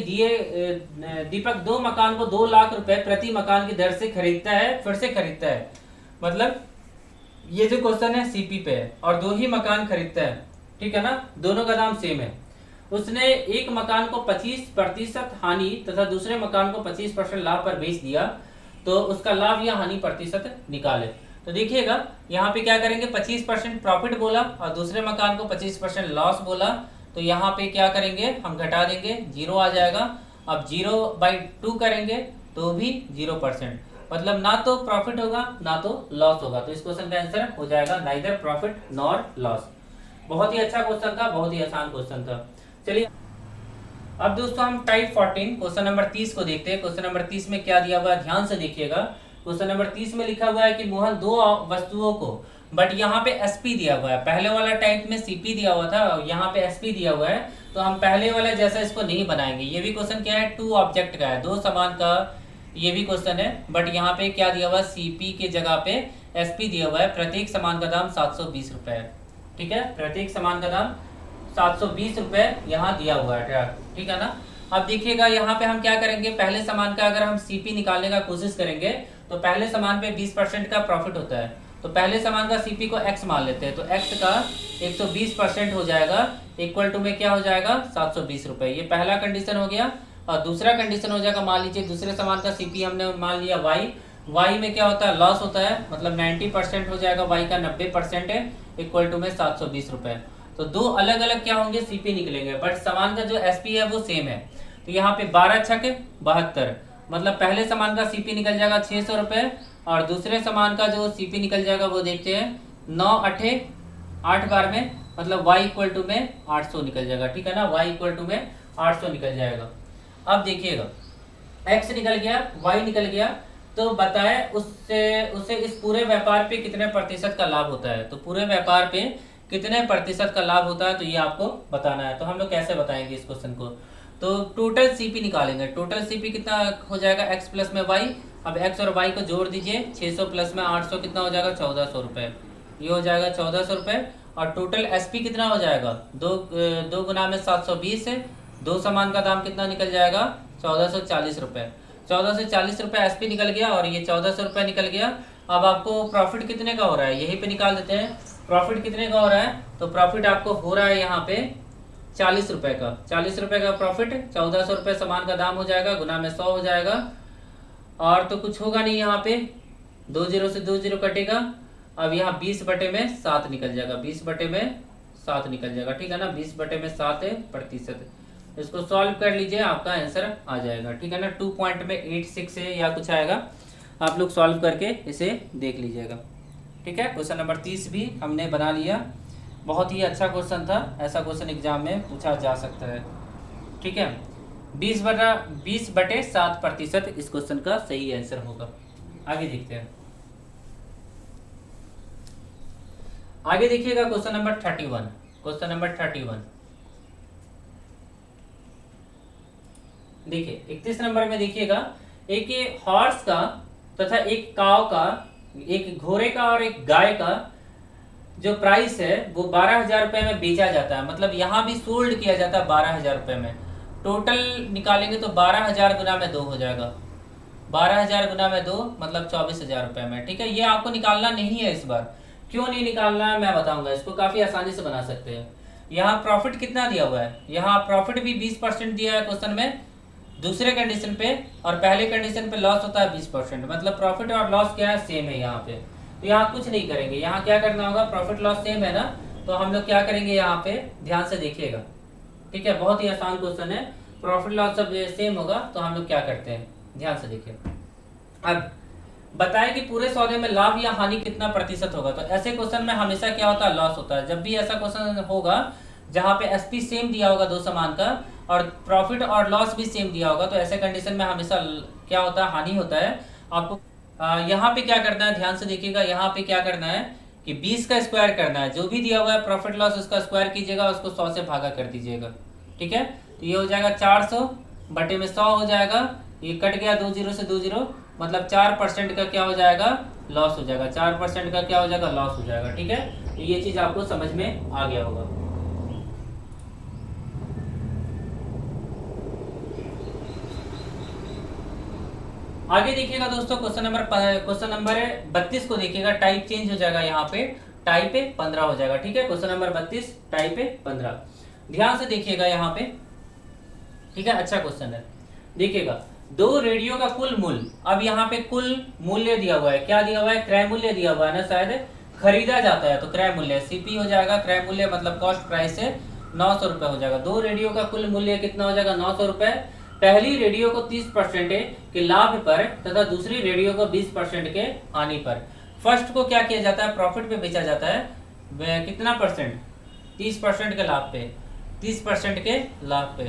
दीपक 2 मकान को 2 लाख रुपए प्रति मकान की दर से खरीदता है, फिर से खरीदता है। मतलब ये जो क्वेश्चन है सीपी पे है, और 2 ही मकान खरीदता है, ठीक है ना, दोनों का दाम सेम है। उसने एक मकान को 25% हानि तथा दूसरे मकान को 25% लाभ पर बेच दिया, तो उसका लाभ या हानि प्रतिशत निकाले। तो देखिएगा यहाँ पे क्या करेंगे, 25% प्रॉफिट बोला और दूसरे मकान को 25% लॉस बोला। तो यहाँ पे क्या करेंगे, हम घटा देंगे, 0 आ जाएगा। अब 0/2 करेंगे तो भी 0%, मतलब ना तो प्रॉफिट होगा ना तो लॉस होगा। तो इस क्वेश्चन का आंसर हो जाएगा नाइदर प्रॉफिट नॉर लॉस। बहुत ही अच्छा क्वेश्चन था, बहुत ही आसान क्वेश्चन था। चलिए अब दोस्तों हम टाइप 14 क्वेश्चन नंबर 30 को देखते हैं। क्वेश्चन नंबर 30 में क्या दिया हुआ है, ध्यान से देखिएगा। क्वेश्चन नंबर 30 में लिखा हुआ है कि मोहन 2 वस्तुओं को, बट यहाँ पे एसपी दिया हुआ है। पहले वाला टाइप में सीपी दिया हुआ था, यहाँ पे एसपी दिया हुआ है, तो हम पहले वाला जैसा इसको नहीं बनाएंगे। ये भी क्वेश्चन क्या है, 2 ऑब्जेक्ट का है, 2 सामान का ये भी क्वेश्चन है, बट यहाँ पे क्या दिया हुआ है, सीपी के जगह पे एसपी दिया हुआ है। प्रत्येक सामान का दाम 720 रुपए है, ठीक है, प्रत्येक सामान का दाम 720 रुपए यहाँ दिया हुआ है, ठीक है ना। अब देखिएगा यहाँ पे हम क्या करेंगे, पहले सामान का अगर हम सीपी निकालने का कोशिश करेंगे तो पहले सामान पे 20% का प्रॉफिट होता है। तो पहले सामान का सीपी को x मान लेते हैं, तो x का 120% हो जाएगा, इक्वल टू में क्या हो जाएगा, 720 रुपए। ये पहला कंडीशन हो गया। और दूसरा कंडीशन हो जाएगा, मान लीजिए दूसरे सामान का सीपी हमने मान लिया y में क्या होता है, लॉस होता है, मतलब 90% हो जाएगा, y का 90% है, इक्वल टू में 720 रुपए। तो 2 अलग अलग क्या होंगे, सीपी निकलेंगे, बट सामान का जो एसपी है वो सेम है। तो यहाँ पे 12 छक 72, मतलब पहले सामान का सीपी निकल जाएगा 600 रुपए, और दूसरे सामान का जो सीपी निकल जाएगा वो देखते हैं 9 8 8 बार में, मतलब y इक्वल टू में 800 निकल जाएगा, ठीक है ना, y इक्वल टू में 800 निकल जाएगा। अब देखिएगा x निकल गया, y निकल गया, तो बताए उससे इस पूरे व्यापार पे कितने प्रतिशत का लाभ होता है। तो पूरे व्यापार पे कितने प्रतिशत का लाभ होता है, तो ये आपको बताना है। तो हम लोग कैसे बताएंगे इस क्वेश्चन को, तो टोटल सीपी निकालेंगे। टोटल सीपी कितना हो जाएगा, x प्लस में y। अब x और y को जोड़ दीजिए, 600 प्लस में 800 कितना हो जाएगा, 1400 रुपए। ये हो जाएगा 1400 रुपए। और टोटल एसपी कितना हो जाएगा, 2 गुना में 720 है, 2 सामान का दाम कितना निकल जाएगा, 1440 रुपए। 1440 रुपए एसपी निकल गया, और ये 1400 रुपए निकल गया। अब आपको प्रॉफिट कितने का हो रहा है, यहीं पे निकाल देते हैं। प्रॉफिट कितने का हो रहा है, तो प्रॉफिट आपको हो रहा है यहाँ पे 40 रुपए का। 40 रुपए का प्रॉफिट, 1400 रुपए सामान का दाम हो जाएगा, गुना में 100 हो जाएगा, और तो कुछ होगा नहीं यहाँ पे, 2 0 से 2 0 कटेगा। अब यहाँ 20/7 निकल जाएगा, 20/7 निकल जाएगा, ठीक है ना, 20/7 है प्रतिशत। इसको सॉल्व कर लीजिए, आपका आंसर आ जाएगा। ठीक है ना, 2.86 है या कुछ आएगा, आप लोग सॉल्व करके इसे देख लीजिएगा। ठीक है, क्वेश्चन नंबर 30 भी हमने बना लिया। बहुत ही अच्छा क्वेश्चन था, ऐसा क्वेश्चन एग्जाम में पूछा जा सकता है। ठीक है, 20/7% इस क्वेश्चन का सही आंसर होगा। आगे देखते हैं। आगे देखिएगा क्वेश्चन नंबर 31। क्वेश्चन नंबर 31 देखिए, 31 नंबर में देखिएगा, एक हॉर्स का तथा एक काव का, एक घोड़े का और एक गाय का जो प्राइस है वो 12,000 रुपए में बेचा जाता है। मतलब यहाँ भी सोल्ड किया जाता है 12,000 रुपए में। टोटल निकालेंगे तो 12,000 गुना में 2 हो जाएगा। 12,000 गुना में 2 मतलब 24,000 रुपए में। ठीक है, ये आपको निकालना नहीं है इस बार। क्यों नहीं निकालना है मैं बताऊंगा, इसको काफी आसानी से बना सकते हैं। यहाँ प्रॉफिट कितना दिया हुआ है, यहाँ प्रॉफिट भी 20% दिया है क्वेश्चन में दूसरे कंडीशन पे, और पहले कंडीशन पे लॉस होता है 20%। मतलब प्रॉफिट और लॉस क्या है, सेम है यहाँ पे। तो यहाँ कुछ नहीं करेंगे, यहाँ क्या करना होगा, प्रॉफिट लॉस सेम है ना, तो हम लोग क्या करेंगे यहाँ पे, ध्यान से देखिएगा। ठीक है, बहुत ही आसान क्वेश्चन है, प्रॉफिट लॉस सब सेम होगा, तो हम लोग क्या करते हैं, ध्यान से देखिए। अब बताएं कि पूरे सौदे में लाभ या हानि कितना प्रतिशत होगा। तो ऐसे क्वेश्चन में हमेशा क्या होता है, लॉस होता है। जब भी ऐसा क्वेश्चन होगा जहां पे एसपी सेम दिया होगा दो सामान का, और प्रॉफिट और लॉस भी सेम दिया होगा, तो ऐसे कंडीशन में हमेशा क्या होता है, हानि होता है। आपको यहाँ पे क्या करना है, ध्यान से देखिएगा, यहाँ पे क्या करना है कि 20 का स्क्वायर करना है। जो भी दिया हुआ है प्रॉफिट लॉस उसका स्क्वायर कीजिएगा, उसको 100 से भागा कर दीजिएगा। ठीक है, तो ये हो जाएगा 400 बटे में 100 हो जाएगा, ये कट गया 2 0 से 2 0, मतलब 4% का क्या हो जाएगा, लॉस हो जाएगा। 4% का क्या हो जाएगा, लॉस हो जाएगा। ठीक है, तो ये चीज आपको समझ में आ गया होगा। आगे देखिएगा दोस्तों, क्वेश्चन नंबर 32 को देखिएगा, टाइप चेंज हो जाएगा, यहाँ पे टाइप 15 हो जाएगा। ठीक है, क्वेश्चन नंबर 32 टाइप 15, ध्यान से देखिएगा यहाँ पे। ठीक है, अच्छा क्वेश्चन है। देखिएगा, 2 रेडियो का कुल मूल्य, अब यहाँ पे कुल मूल्य दिया हुआ है, क्या दिया हुआ है, क्रय मूल्य दिया हुआ है ना, शायद खरीदा जाता है तो क्रय मूल्य सीपी हो जाएगा। क्रय मूल्य मतलब कॉस्ट प्राइस से 900 रुपए हो जाएगा। 2 रेडियो का कुल मूल्य कितना हो जाएगा, 900 रुपए। पहली रेडियो को 30% के लाभ पर तथा दूसरी रेडियो को 20% के हानि पर। फर्स्ट को क्या किया जाता है, प्रॉफिट पे बेचा जाता है, कितना परसेंट, 30% के लाभ पे, 30% के लाभ पे।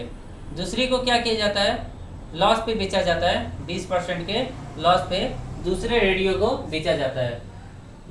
दूसरी को क्या किया जाता है, लॉस पे बेचा जाता है, 20% के लॉस पे दूसरे रेडियो को बेचा जाता है।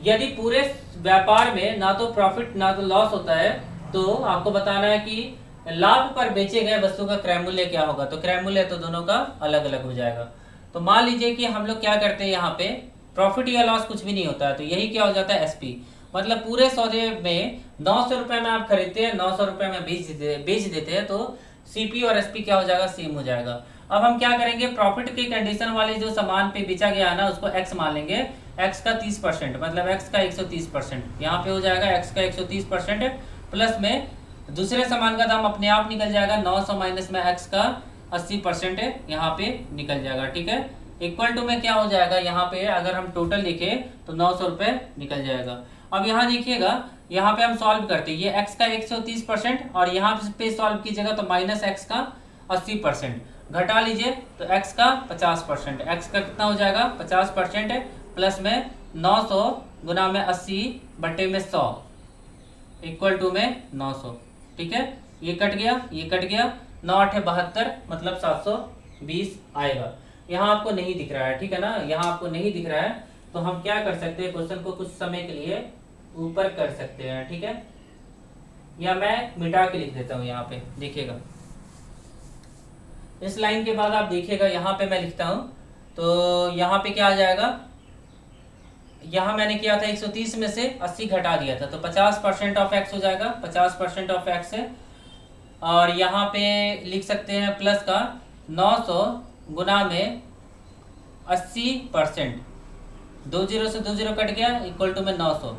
यदि पूरे व्यापार में ना तो प्रॉफिट ना तो लॉस होता है, तो आपको बताना है कि लाभ पर बेचे गए वस्तु का क्रय मूल्य क्या होगा। तो क्रय मूल्य तो दोनों का अलग अलग हो जाएगा। तो मान लीजिए कि हम लोग क्या करते हैं, यहाँ पे प्रॉफिट या लॉस कुछ भी नहीं होता है, तो यही क्या हो जाता है, एसपी। मतलब पूरे सौदे में 900 रुपए में आप खरीदते हैं, 900 रुपए में बेच देते हैं, तो सीपी और एसपी क्या हो जाएगा, सेम हो जाएगा। अब हम क्या करेंगे, प्रॉफिट के कंडीशन वाले जो सामान पे बेचा गया है ना, उसको एक्स मान लेंगे। एक्स का 30% मतलब एक्स का 130%, यहाँ पे हो जाएगा एक्स का 130%, प्लस में दूसरे सामान का दाम अपने आप निकल जाएगा, 900 माइनस में एक्स का 80% यहाँ पे निकल जाएगा। ठीक है, इक्वल टू में क्या हो जाएगा, यहाँ पे अगर हम टोटल लिखे तो 900 रुपए निकल जाएगा। अब यहाँ देखिएगा, यहाँ पे हम सॉल्व करते हैं, ये एक्स का 130% और यहाँ पे सॉल्व कीजिएगा तो माइनस एक्स का 80%, घटा लीजिए तो एक्स का 50%, एक्स का कितना हो जाएगा 50%, प्लस में 900 गुना में 80 बटे में 100 इक्वल टू में 900। ठीक है, ये कट गया, ये कट गया, 9 8 72 मतलब 720 आएगा। यहाँ आपको नहीं दिख रहा है, ठीक है ना, यहाँ आपको नहीं दिख रहा है, तो हम क्या कर सकते हैं, क्वेश्चन को कुछ समय के लिए ऊपर कर सकते हैं। ठीक है, या मैं मिटा के लिख देता हूँ यहाँ पे, देखिएगा इस लाइन के बाद आप देखिएगा, यहाँ पे मैं लिखता हूँ तो यहाँ पे क्या आ जाएगा, यहाँ मैंने किया था 130 में से 80 घटा दिया था, तो 50% ऑफ एक्स हो जाएगा, 50% ऑफ एक्स है। और यहाँ पे लिख सकते हैं प्लस का 900 गुना में 80%, 2 0 से 2 0 कट गया, इक्वल टू में 900।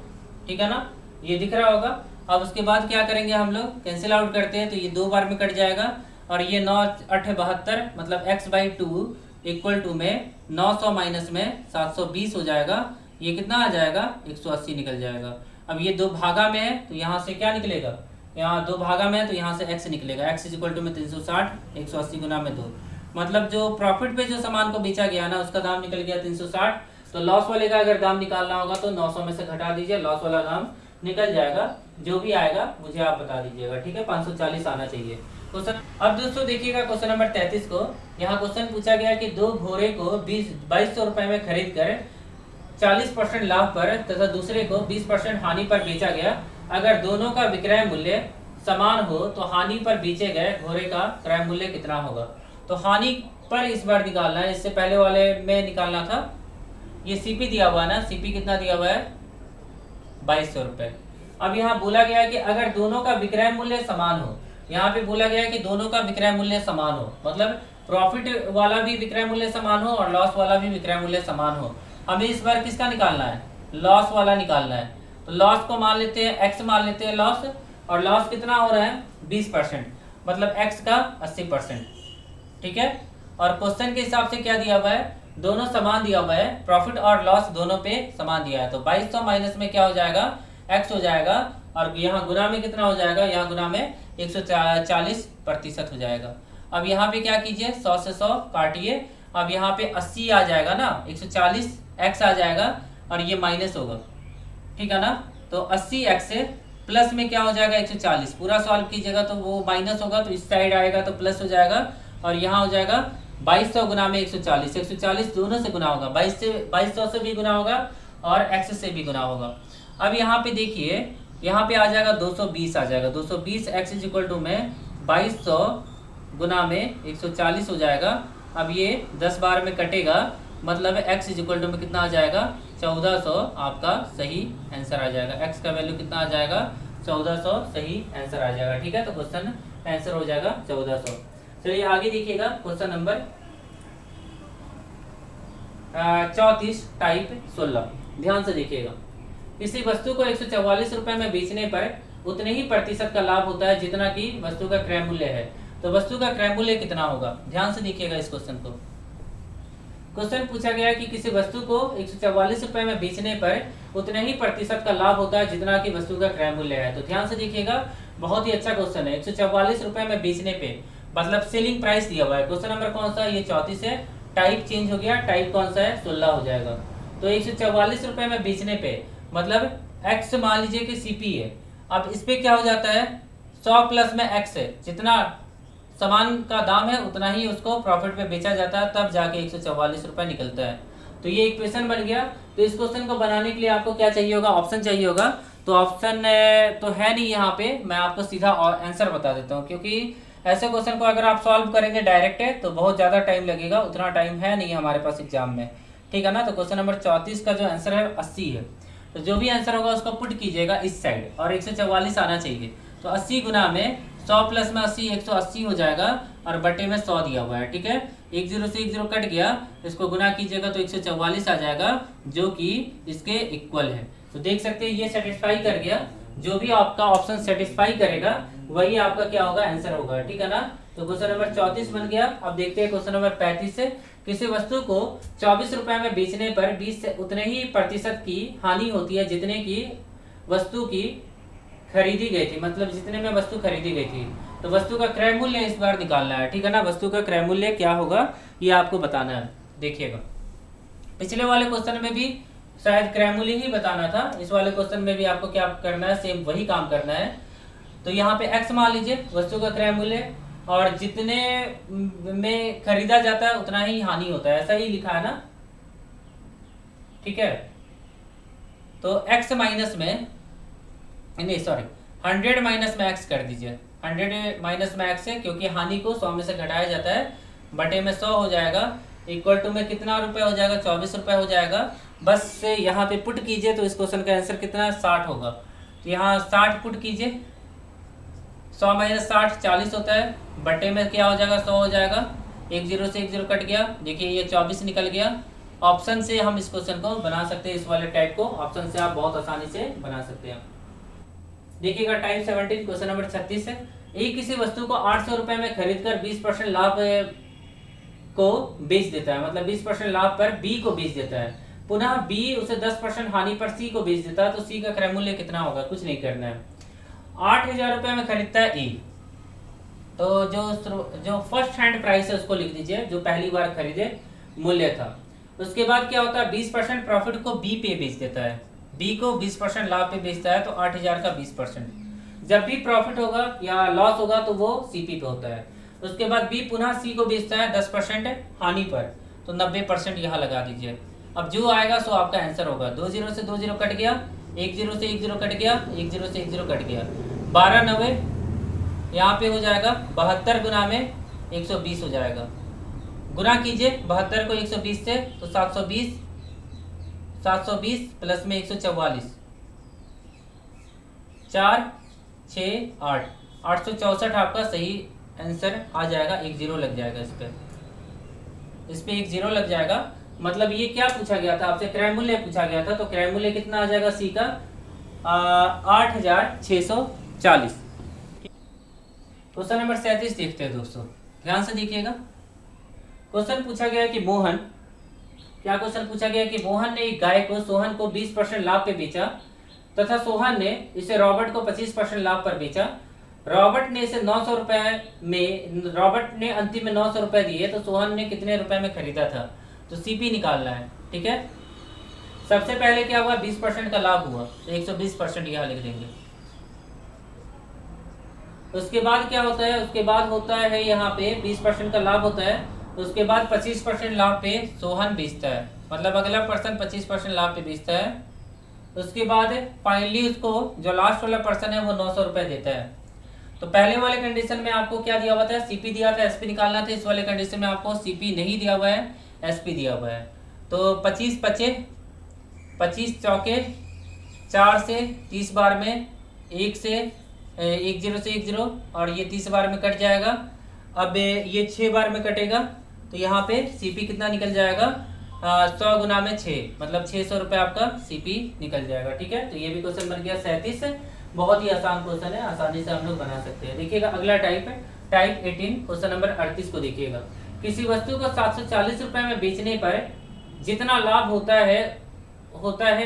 ठीक है ना, ये दिख रहा होगा। अब उसके बाद क्या करेंगे, हम लोग कैंसिल आउट करते हैं, तो ये 2 बार में कट जाएगा, और ये 9 8 72 मतलब x/2 इक्वल टू में 900 माइनस में 720 हो जाएगा। ये कितना आ जाएगा, 180 निकल जाएगा। अब ये 2 भागा में है, तो यहाँ से क्या निकलेगा, यहाँ 2 भागा में है तो यहाँ से x निकलेगा, x इक्वल टू में 360, 180 गुना में 2, मतलब जो प्रॉफिट पे जो सामान को बेचा गया ना उसका दाम निकल गया 360। तो लॉस वाले का अगर दाम निकालना होगा तो 900 में से घटा दीजिए, लॉस वाला दाम निकल जाएगा, जो भी आएगा मुझे आप बता दीजिएगा, ठीक है। 540 आना चाहिए क्वेश्चन। अब दोस्तों देखिएगा क्वेश्चन नंबर 33 को। यहाँ क्वेश्चन पूछा गया कि 2 घोड़े को 2200 रुपए में खरीद कर 40% लाभ पर तथा दूसरे को 20% हानि पर बेचा गया। अगर दोनों का विक्रय मूल्य समान हो तो हानि पर बेचे गए घोड़े का क्रय मूल्य कितना होगा। तो हानि पर इस बार निकालना है, इससे पहले वाले में निकालना था। ये सीपी दिया हुआ है ना, सीपी कितना दिया हुआ है 2200 रुपए। अब यहाँ बोला गया है कि अगर दोनों का विक्रय मूल्य समान हो, यहाँ पे बोला गया है कि दोनों का विक्रय मूल्य समान हो, मतलब प्रॉफिट वाला भी विक्रय मूल्य समान हो और लॉस वाला भी विक्रय मूल्य समान हो। हमें इस बार किसका निकालना है, लॉस वाला निकालना है। तो लॉस को मान लेते हैं, एक्स मान लेते हैं लॉस, और लॉस कितना हो रहा है 20%, मतलब एक्स का 80%, ठीक है। और क्वेश्चन के हिसाब से क्या दिया हुआ है, दोनों समान दिया हुआ है, प्रॉफिट और लॉस दोनों पे समान दिया है। तो 2200 माइनस में क्या हो जाएगा, एक्स हो जाएगा, और यहाँ गुना में कितना हो जाएगा, यहाँ गुना में 140% हो जाएगा। अब यहाँ पे क्या कीजिए, 100 से 100 काटिए, अब यहाँ पे 80 आ जाएगा ना, 140 एक्स आ जाएगा और ये माइनस होगा, ठीक है ना। तो 80 एक्स से प्लस में क्या हो जाएगा 140, पूरा सॉल्व कीजिएगा तो वो माइनस होगा, तो इस साइड आएगा तो प्लस हो जाएगा, और यहाँ हो जाएगा 2200 गुना में 140, 140 दोनों से गुना होगा, 2200 से भी गुना होगा और एक्स से भी गुना होगा। अब यहाँ पे देखिए, यहाँ पे आ जाएगा 220 आ जाएगा, 220 एक्स इज इक्वल टू में 2200 गुना में 140 हो जाएगा। अब ये 10 बार में कटेगा, मतलब एक्स इज इक्वल टू में कितना आ जाएगा 1400, आपका सही आंसर आ जाएगा। एक्स का वैल्यू कितना आ जाएगा 1400, सही आंसर आ जाएगा, ठीक है। तो क्वेश्चन आंसर हो जाएगा 1400। चलिए आगे देखिएगा क्वेश्चन नंबर 34 टाइप 16, ध्यान से देखिएगा। किसी वस्तु को 144 रुपए में बेचने पर उतने ही प्रतिशत का लाभ होता है जितना कि वस्तु का क्रय मूल्य है। तो वस्तु का क्रय मूल्य कितना होगा, ध्यान से देखिएगा इस क्वेश्चन को। क्वेश्चन पूछा गया है कि किसी वस्तु को 144 रुपए में बेचने पर उतने ही प्रतिशत का लाभ होता है जितना कि वस्तु का क्रय मूल्य है। तो ध्यान से देखिएगा, बहुत ही अच्छा क्वेश्चन है। 144 रुपए में बेचने पे मतलब सेलिंग प्राइस दिया हुआ है। क्वेश्चन नंबर कौन सा है, ये 34 है, टाइप चेंज हो गया, टाइप कौन सा है 16 हो जाएगा। तो 144 रुपए में बेचने पे मतलब एक्स मान लीजिए कि सीपी है। अब इस पे क्या हो जाता है, 100 प्लस में एक्स है, जितना सामान का दाम है उतना ही उसको प्रॉफिट पे बेचा जाता है, तब जाके 144 रुपए निकलता है। तो ये इक्वेशन बन गया। तो इस क्वेश्चन को बनाने के लिए आपको क्या चाहिए होगा, ऑप्शन चाहिए होगा। तो ऑप्शन तो है नहीं यहाँ पे, मैं आपको सीधा आंसर बता देता हूँ, क्योंकि ऐसे क्वेश्चन को अगर आप सॉल्व करेंगे डायरेक्ट है तो बहुत ज़्यादा टाइम लगेगा, उतना टाइम है नहीं हमारे पास एग्जाम में, ठीक है ना। तो क्वेश्चन नंबर 34 का जो आंसर है 80 है। तो जो भी आंसर होगा उसको पुट कीजिएगा इस साइड, और 144 आना चाहिए। तो 80 गुना में 100 प्लस में 80 180 हो जाएगा, और बटे में 100 दिया हुआ है, ठीक है। 1 0 से 1 0 कट गया, इसको गुना कीजिएगा तो 144 आ जाएगा, जो कि इसके इक्वल है। तो देख सकते हैं ये सेटिस्फाई कर गया, जो भी आपका ऑप्शन सेटिस्फाई करेगा वही आपका क्या होगा, आंसर होगा, ठीक है ना। तो क्वेश्चन नंबर 34 बन गया। अब देखते हैं क्वेश्चन नंबर 35 से। किसी वस्तु को 24 रुपए में बेचने पर 20 से उतने ही प्रतिशत की हानि होती है जितने की वस्तु की खरीदी गई थी, मतलब जितने में वस्तु खरीदी गई थी। तो वस्तु का क्रय मूल्य इस बार निकालना है, ठीक है ना। वस्तु का क्रय मूल्य क्या होगा ये आपको बताना है। देखिएगा पिछले वाले क्वेश्चन में भी शायद क्रय मूल्य ही बताना था, इस वाले क्वेश्चन में भी आपको क्या करना है, सेम वही काम करना है। तो यहाँ पे एक्स मान लीजिए वस्तु का क्रय मूल्य, और जितने में खरीदा जाता है उतना ही हानि होता है, ऐसा ही लिखा है ना, ठीक है। तो x माइनस में, नहीं सॉरी 100 माइनस में x कर दीजिए, 100 माइनस में x है, क्योंकि हानि को 100 में से घटाया जाता है, बटे में 100 हो जाएगा, इक्वल टू में कितना रुपए हो जाएगा 24 रुपए हो जाएगा। बस से यहाँ पे पुट कीजिए तो इस क्वेश्चन का आंसर कितना 60 होगा। तो यहाँ 60 पुट कीजिए, 100 माइनस 60 40 होता है, बटे में क्या हो जाएगा 100 हो जाएगा, 1 0 से 1 0 कट गया, देखिए ये 24 निकल गया। ऑप्शन से हम इस क्वेश्चन को बना सकते हैं, इस वाले टाइप को ऑप्शन से आप बहुत आसानी से बना सकते हैं। देखिएगा टाइप 17 क्वेश्चन नंबर 36 है। एक किसी वस्तु को 800 रुपए में खरीद कर 20% लाभ को बेच देता है, मतलब 20% लाभ पर बी को बेच देता है, पुनः बी उसे 10% हानि पर सी को बेच देता है। तो सी का क्रय मूल्य कितना होगा, कुछ नहीं करना है। 8,000 रुपये में खरीदता है ए, तो जो फर्स्ट हैंड प्राइस है उसको लिख दीजिए, जो पहली बार खरीदे मूल्य था। उसके बाद क्या होता है, 20% प्रॉफिट को बी पे बेच देता है, बी को 20% लाभ पे बेचता है, तो 8,000 का 20%। जब भी प्रॉफिट होगा या लॉस होगा तो वो सीपी पे होता है। उसके बाद बी पुनः सी को बेचता है 10% हानि पर, तो 90% यहाँ लगा दीजिए। अब जो आएगा सो आपका आंसर होगा। 2 0 से 2 0 कट गया, 1 0 से 1 0 कट गया, 1 0 से 1 0 कट गया, 12 90 यहाँ पे हो जाएगा, 72 गुना में 120 हो जाएगा। गुना कीजिए 72 को 120 से, तो 720 प्लस में 144, 4 6 8 864 आपका सही आंसर आ जाएगा। 1 0 लग जाएगा इस पे 1 0 लग जाएगा। मतलब ये क्या पूछा गया था आपसे, क्रय मूल्य पूछा गया था, तो क्रय मूल्य कितना आ जाएगा सी का, 8,640। क्वेश्चन नंबर 37 देखते हैं दोस्तों, ध्यान से देखिएगा। क्वेश्चन पूछा गया है कि मोहन, क्या क्वेश्चन पूछा गया है कि मोहन ने एक गाय को सोहन को 20% लाभ पे बेचा तथा सोहन ने इसे रॉबर्ट को 25% लाभ पर बेचा। रॉबर्ट ने इसे 900 रुपए में, रॉबर्ट ने अंतिम में 900 रुपए दिए, तो सोहन ने कितने रुपए में खरीदा था, तो सीपी निकालना है। ठीक है, सबसे पहले क्या हुआ, 20% का लाभ हुआ, तो 120% यहाँ लिख देंगे। उसके बाद क्या होता है, उसके बाद होता है यहाँ पे 20% का लाभ होता है, उसके बाद 25% लाभ पे सोहन बेचता है, मतलब अगला पर्सन 25% लाभ पे बेचता है। उसके बाद फाइनली उसको जो लास्ट वाला पर्सन है वो 900 रुपए देता है। तो पहले वाले कंडीशन में आपको क्या दिया हुआ था, सीपी दिया था, एसपी निकालना था। इस वाले कंडीशन में आपको सीपी नहीं दिया हुआ है, एसपी दिया हुआ है। तो 25 चौके 4 से 30 बार में 1 0 से 1 0, और ये 30 बार में कट जाएगा। अब ये 6 बार में कटेगा, तो यहाँ पे सीपी कितना निकल जाएगा, 100 गुना में 6, मतलब 600 रुपये आपका सीपी निकल जाएगा। ठीक है, तो ये भी क्वेश्चन बन गया 37। बहुत ही आसान क्वेश्चन है, आसानी से हम लोग बना सकते हैं। देखिएगा अगला टाइप है, टाइप 18, क्वेश्चन नंबर 38 को देखिएगा। किसी वस्तु को 740 रुपये में बेचने पर जितना लाभ होता है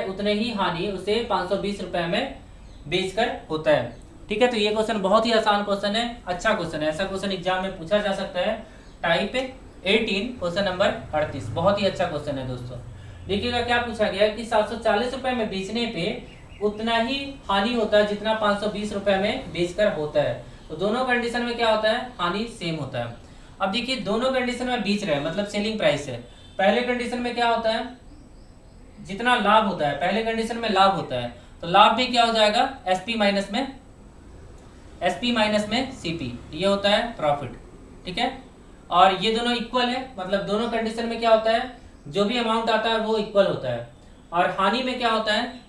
उतने ही हानि उसे 520 रुपये में बेचकर होता है। ठीक है, तो ये क्वेश्चन बहुत ही आसान क्वेश्चन है, अच्छा क्वेश्चन है, ऐसा क्वेश्चन एग्जाम में पूछा जा सकता है। टाइप 18 क्वेश्चन नंबर 38, बहुत ही अच्छा क्वेश्चन है दोस्तों। देखिएगा क्या पूछा गया कि 740 रुपये में बेचने पे उतना ही हानि होता है जितना 520 रुपये में बेचकर होता है। तो दोनों कंडीशन में क्या होता है, हानि सेम होता है। अब देखिए दोनों कंडीशन में बेच रहे हैं, मतलब सेलिंग प्राइस है। पहले कंडीशन में क्या होता है, जितना लाभ होता है, पहले कंडीशन में लाभ होता है, तो लाभ भी क्या हो जाएगा, एसपी माइनस में सीपी, ये होता है प्रॉफिट। ठीक है, और ये दोनों इक्वल है, मतलब दोनों कंडीशन में क्या होता है, जो भी अमाउंट आता है वो इक्वल होता है। और हानि में क्या होता है,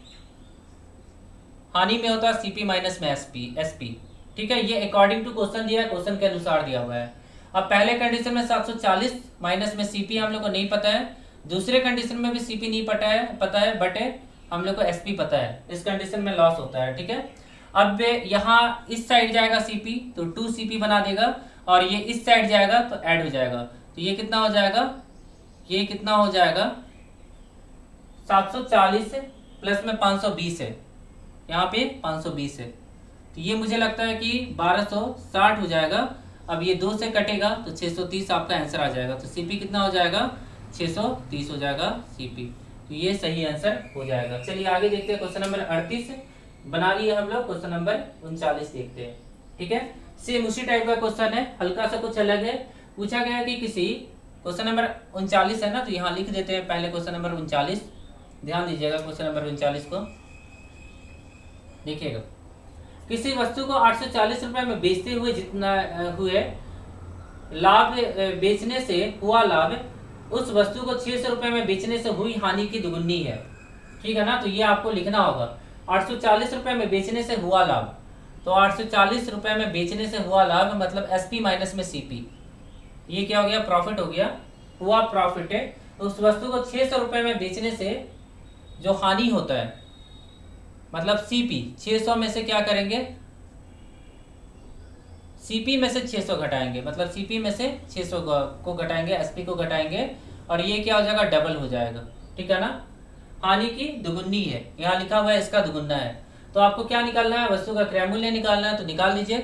हानि में होता है सीपी माइनस में एसपी। ठीक है, ये अकॉर्डिंग टू क्वेश्चन दिया है, क्वेश्चन के अनुसार दिया हुआ है। अब पहले कंडीशन में 740 माइनस में सीपी हम लोग को नहीं पता है, दूसरे कंडीशन में भी सीपी नहीं पता है, बट हम लोग को एसपी पता है। इस कंडीशन में लॉस होता है। ठीक है, अब यहाँ इस साइड जाएगा सीपी, तो 2 सीपी बना देगा, और ये इस साइड जाएगा तो ऐड हो जाएगा। तो ये कितना हो जाएगा, ये कितना हो जाएगा, 740 प्लस में 520 है, यहाँ पे 520 है, तो ये मुझे लगता है कि 1260 हो जाएगा। अब ये 2 से कटेगा तो 630 आपका आंसर आ जाएगा। तो सीपी कितना हो जाएगा, 630 हो जाएगा सीपी। तो ये सही आंसर हो जाएगा। चलिए आगे देखते हैं, क्वेश्चन नंबर 38 बना लिए हम लोग। क्वेश्चन नंबर 39 देखते हैं। ठीक है, सेम उसी टाइप का क्वेश्चन है, हल्का सा कुछ अलग है। पूछा गया कि किसी, क्वेश्चन नंबर 39 है ना, तो यहाँ लिख देते हैं पहले क्वेश्चन नंबर 39। ध्यान दीजिएगा क्वेश्चन नंबर 39 को, देखिएगा। किसी वस्तु को 840 रुपये में बेचते हुए जितना हुए लाभ, बेचने से हुआ लाभ उस वस्तु को 600 रुपये में बेचने से हुई हानि की दुगुनी है। ठीक है ना, तो ये आपको लिखना होगा। 840 रुपये में बेचने से हुआ लाभ, तो 840 रुपये में बेचने से हुआ लाभ मतलब एसपी माइनस में सीपी, ये क्या हो गया, प्रॉफिट हो गया, हुआ प्रॉफिट है। उस वस्तु को 600 रुपये में बेचने से जो हानि होता है मतलब सीपी, 600 में से क्या करेंगे, सीपी में से 600 घटाएंगे, मतलब सीपी में से 600 को घटाएंगे, एसपी को घटाएंगे, और ये क्या हो जाएगा, डबल हो जाएगा। ठीक है ना, हानि की दुगुनी है, यहाँ लिखा हुआ है इसका दुगुना है। तो आपको क्या निकालना है, वस्तु का क्रय मूल्य निकालना है, तो निकाल लीजिए।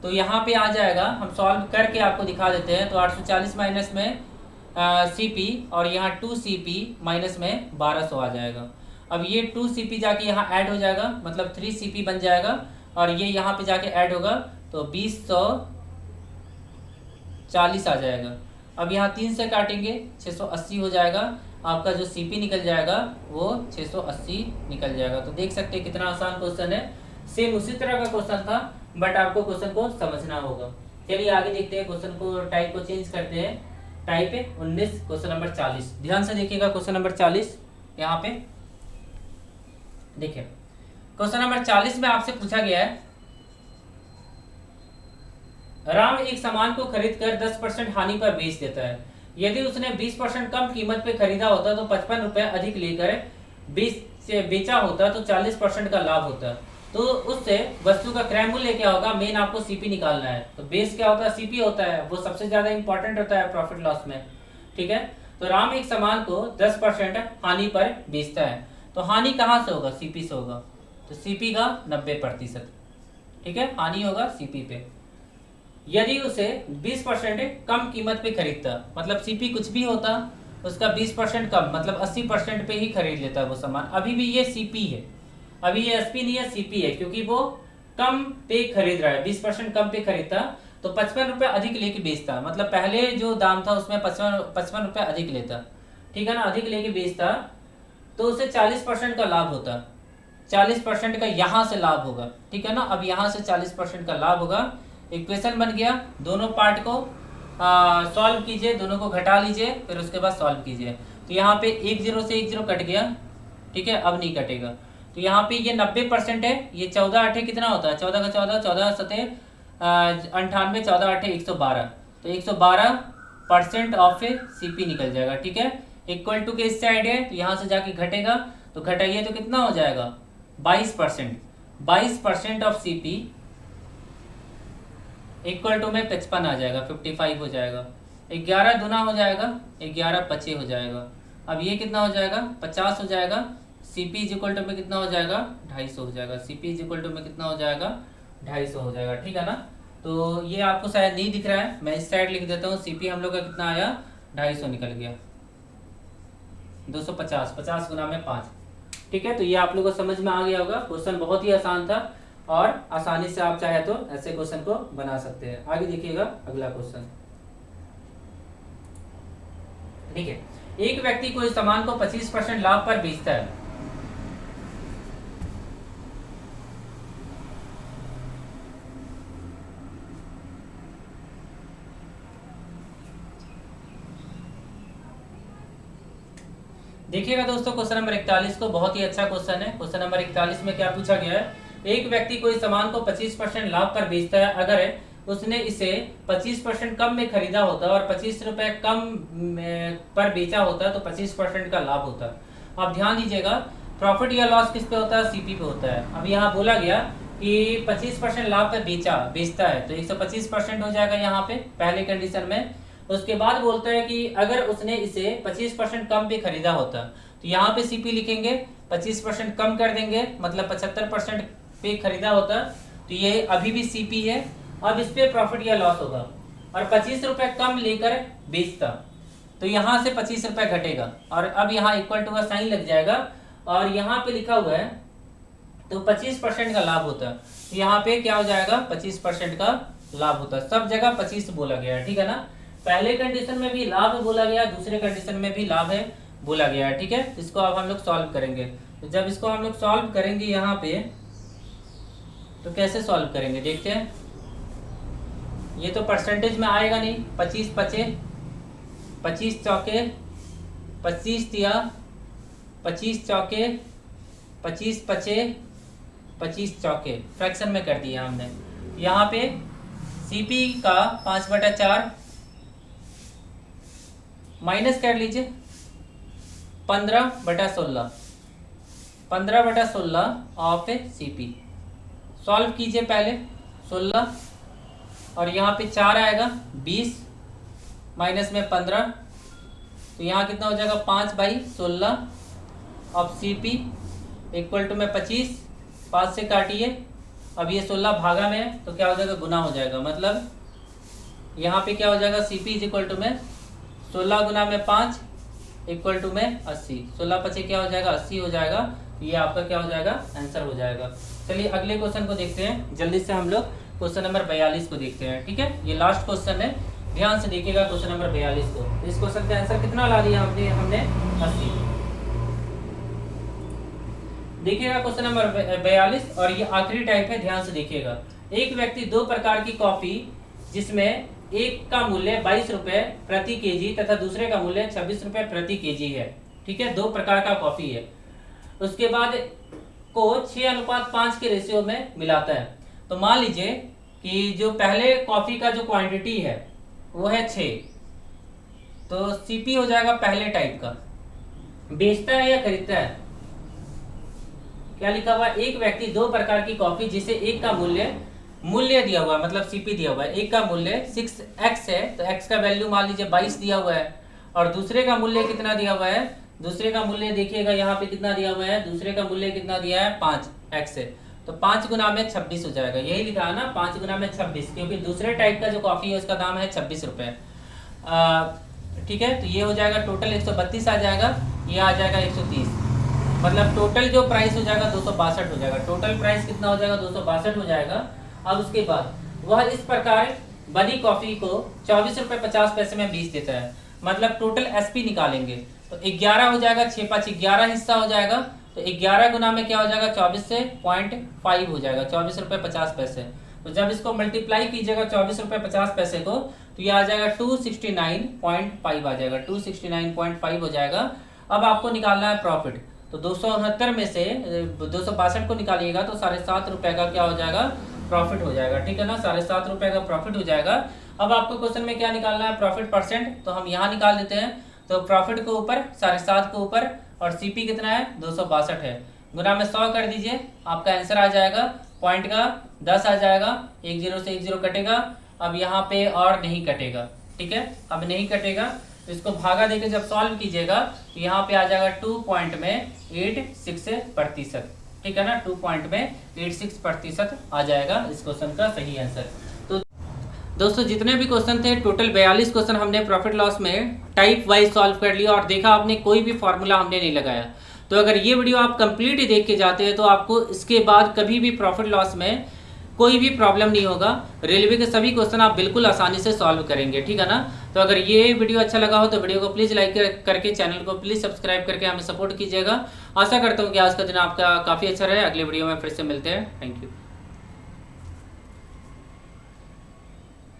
तो यहाँ पे आ जाएगा, हम सॉल्व करके आपको दिखा देते हैं। तो 840 माइनस में CP और यहाँ 2CP माइनस में 1200 आ जाएगा। अब ये 2CP जाके यहाँ ऐड हो जाएगा, मतलब 3CP बन जाएगा, और ये यहाँ पे जाके ऐड होगा तो 2040 आ जाएगा। अब यहाँ 3 से काटेंगे 680 हो जाएगा, आपका जो CP निकल जाएगा वो 680 निकल जाएगा। तो देख सकते हैं कितना आसान क्वेश्चन है, सेम उसी तरह का क्वेश्चन था, बट आपको क्वेश्चन को समझना होगा। चलिए आगे देखते हैं, क्वेश्चन को टाइप को चेंज करते हैं। टाइप है 19, क्वेश्चन नंबर 40। ध्यान से देखिएगा क्वेश्चन नंबर 40। यहाँ पे देखिए क्वेश्चन नंबर 40 में आपसे पूछा गया है, राम एक सामान को खरीदकर 10% हानि पर बेच देता है। यदि उसने 20% कम कीमत पे खरीदा होता तो 55 रुपए अधिक लेकर बेचा होता तो 40% का लाभ होता। तो उससे वस्तु का क्रय मूल्य क्या होगा, मेन आपको CP निकालना है। तो बेस क्या होता है, CP होता है, वो सबसे ज्यादा इंपॉर्टेंट होता है प्रॉफिट लॉस में। ठीक है, तो राम एक सामान को 10% हानि पर बेचता है, तो हानि कहाँ से होगा, CP से होगा। तो CP का 90%, ठीक है, हानि होगा CP पे। यदि उसे 20% कम कीमत पे खरीदता, मतलब CP कुछ भी होता, उसका 20% कम, मतलब 80% पे ही खरीद लेता वो सामान। अभी भी ये CP है, अभी ये SP नहीं है, CP है, क्योंकि वो कम पे खरीद रहा है, 20% कम पे खरीदता तो 55 रुपए अधिक लेके बेचता, मतलब पहले जो दाम था उसमें 55 रुपए अधिक लेता, ठीक है ना, अधिक लेके बेचता, तो उसे 40% का लाभ होता। 40% का यहाँ से लाभ होगा, ठीक है ना। अब यहाँ से 40% का लाभ होगा। इक्वेशन बन गया, दोनों पार्ट को सॉल्व कीजिए, दोनों को घटा लीजिए, फिर उसके बाद सॉल्व कीजिए। तो यहाँ पे 1 0 से 1 0 कट गया, ठीक है, अब नहीं कटेगा। तो यहाँ पे ये 90% है, ये 14 8 कितना होता है, 14 का 14, 14 सते 98, 14 8 112, तो 112% ऑफ CP निकल जाएगा, ठीक है। इक्वल टू के इस साइड है, तो यहाँ से जाके घटेगा, तो घटाइए तो कितना हो जाएगा, 22% ऑफ CP इक्वल टू में 55 आ जाएगा, 55 हो जाएगा। 11 दूना हो जाएगा, 11 25 हो जाएगा। अब ये कितना हो जाएगा, 50 हो जाएगा। CP इज इक्वल टू में कितना हो जाएगा, 250 हो जाएगा। CP इज इक्वल टू में कितना हो जाएगा, 250 हो जाएगा, ठीक है ना। तो ये आपको शायद नहीं दिख रहा है, मैं इस साइड लिख देता हूँ। CP हम लोग का कितना आया, 250 निकल गया, 250, 50 गुना में 5, ठीक है। तो ये आप लोगों को समझ में आ गया होगा। क्वेश्चन बहुत ही आसान था, और आसानी से आप चाहे तो ऐसे क्वेश्चन को बना सकते हैं। आगे देखिएगा अगला क्वेश्चन, ठीक है। एक व्यक्ति कोई सामान को 25% लाभ पर बेचता है। देखिएगा दोस्तों क्वेश्चन नंबर 41 को, बहुत ही अच्छा क्वेश्चन है। क्वेश्चन नंबर 41 में क्या पूछा गया है, एक व्यक्ति कोई सामान को 25% लाभ पर बेचता है। अगर उसने इसे 25% कम में खरीदा होता और 25 रुपए कम पर बेचा होता तो 25% का लाभ होता। अब ध्यान दीजिएगा, प्रॉफिट या लॉस किस पे होता है, CP पे होता है। अब यहाँ बोला गया कि 25% लाभ पर बेचता है, तो 125% हो जाएगा यहाँ पे पहले कंडीशन में। उसके बाद बोलता है कि अगर उसने इसे 25% कम पे खरीदा होता, तो यहाँ पे CP लिखेंगे, 25% कम कर देंगे, मतलब 75% पे खरीदा होता, तो ये अभी भी CP है। अब इस पे प्रॉफिट या लॉस होगा, और 25 रुपए कम लेकर बेचता, तो यहाँ से 25 रुपए घटेगा, और अब यहाँ इक्वल टू का साइन लग जाएगा, और यहाँ पे लिखा हुआ है तो 25% का लाभ होता है। तो यहाँ पे क्या हो जाएगा, 25% का लाभ होता है। सब जगह 25 बोला गया है, ठीक है ना। पहले कंडीशन में भी लाभ बोला गया, दूसरे कंडीशन में भी लाभ है बोला गया है, ठीक है। इसको अब हम लोग सॉल्व करेंगे। तो जब इसको हम लोग सॉल्व करेंगे यहाँ पे, तो कैसे सॉल्व करेंगे देखते हैं। ये तो परसेंटेज में आएगा नहीं, 25 पचे 25 चौके 25 तिया 25 चौके 25 पचे 25 चौके, फ्रैक्शन में कर दिया हमने। यहाँ पे CP का 5/4 माइनस कर लीजिए 15/16, 15/16 ऑफ CP। सॉल्व कीजिए पहले 16, और यहाँ पे 4 आएगा, 20 माइनस में 15, तो यहाँ कितना हो जाएगा, 5/16 ऑफ CP इक्वल टू में 25, 5 से काटिए। अब ये 16 भागा में है तो क्या हो जाएगा, गुना हो जाएगा। मतलब यहाँ पे क्या हो जाएगा, CP इज इक्वल टू में 16 गुना में 5 इक्वल टू में 80। 16 पचे क्या हो जाएगा, 80 हो जाएगा। ये आपका क्या हो जाएगा, आंसर हो जाएगा। चलिए अगले क्वेश्चन को देखते हैं जल्दी से। हम लोग क्वेश्चन नंबर 42 को देखते हैं। ठीक है, ये लास्ट क्वेश्चन है, ध्यान से देखिएगा क्वेश्चन नंबर 42 को। इस क्वेश्चन का आंसर कितना ला दिया हमने 80। देखिएगा क्वेश्चन नंबर 42 और ये आखिरी टाइप है, ध्यान से देखिएगा। एक व्यक्ति 2 प्रकार की कॉफी जिसमें एक का मूल्य 22 रुपए प्रति केजी तथा दूसरे का मूल्य 26 रुपए प्रति केजी है। ठीक है, 2 प्रकार का कॉफी है। उसके बाद को 6:5 के रेशियो में मिलाता है। तो मान लीजिए कि जो पहले कॉफी का जो क्वांटिटी है वो है 6, तो CP हो जाएगा पहले टाइप का। बेचता है या खरीदता है, क्या लिखा हुआ है, एक व्यक्ति 2 प्रकार की कॉफी जिसे एक का मूल्य दिया हुआ है, मतलब CP दिया हुआ है। एक का मूल्य 6x है, तो x का वैल्यू मान लीजिए 22 दिया हुआ है, और दूसरे का मूल्य कितना दिया हुआ है, दूसरे का मूल्य देखिएगा यहाँ पे कितना दिया हुआ है, दूसरे का मूल्य कितना दिया है, 5x है। तो 5 गुना में 26 हो जाएगा, यही लिखा है ना, 5 गुना में 26, क्योंकि दूसरे टाइप का जो कॉफी है उसका दाम है 26 रुपए। ठीक है, तो ये हो जाएगा टोटल 132 आ जाएगा, ये आ जाएगा 130, मतलब टोटल जो प्राइस हो जाएगा 262 हो जाएगा। टोटल प्राइस कितना हो जाएगा, 262 हो जाएगा। अब उसके बाद वह इस प्रकार बनी कॉफी को 24 रुपए 50 पैसे में बेच देता है। मतलब टोटल SP निकालेंगे तो 11 हो जाएगा, 6×5 11 हिस्सा हो जाएगा। तो 11 गुना में क्या हो जाएगा, 24 से 0.5 हो जाएगा, 24 रुपए 50 पैसे। तो जब इसको मल्टीप्लाई कीजिएगा 24 रुपए 50 पैसे को, तो ये आ जाएगा 269.5 आ जाएगा, 269.5 हो जाएगा। अब आपको निकालना है प्रॉफिट। तो 269 में से 262 को निकालिएगा तो 7.5 रुपए का क्या हो जाएगा, प्रॉफिट हो जाएगा। ठीक है ना, 7.5 रुपए का प्रॉफिट हो जाएगा। अब आपको क्वेश्चन में क्या निकालना है, प्रॉफिट परसेंट, तो हम यहाँ निकाल देते हैं। तो प्रॉफिट के ऊपर 7.5 के ऊपर, और CP कितना है, 262 है, गुना में 100 कर दीजिए, आपका आंसर आ जाएगा। पॉइंट का 10 आ जाएगा, 1 0 से 1 0 कटेगा। अब यहाँ पे और नहीं कटेगा, ठीक है, अब नहीं कटेगा। तो इसको भागा देके जब सॉल्व कीजिएगा तो यहाँ पे आ जाएगा 2.86%। ठीक है ना, 2.86% आ जाएगा इस क्वेश्चन का सही आंसर। तो दोस्तों जितने भी क्वेश्चन थे, टोटल 42 क्वेश्चन हमने प्रॉफिट लॉस में टाइप वाइज सॉल्व कर लिया, और देखा आपने कोई भी फॉर्मूला हमने नहीं लगाया। तो अगर ये वीडियो आप कंप्लीट देख के जाते हैं तो आपको इसके बाद कभी भी प्रॉफिट लॉस में कोई भी प्रॉब्लम नहीं होगा। रेलवे के सभी क्वेश्चन आप बिल्कुल आसानी से सॉल्व करेंगे। ठीक है ना, तो अगर ये वीडियो अच्छा लगा हो तो वीडियो को प्लीज़ लाइक करके, चैनल को प्लीज़ सब्सक्राइब करके हमें सपोर्ट कीजिएगा। आशा करता हूँ कि आज का दिन आपका काफ़ी अच्छा रहे। अगले वीडियो में फिर से मिलते हैं। Thank you.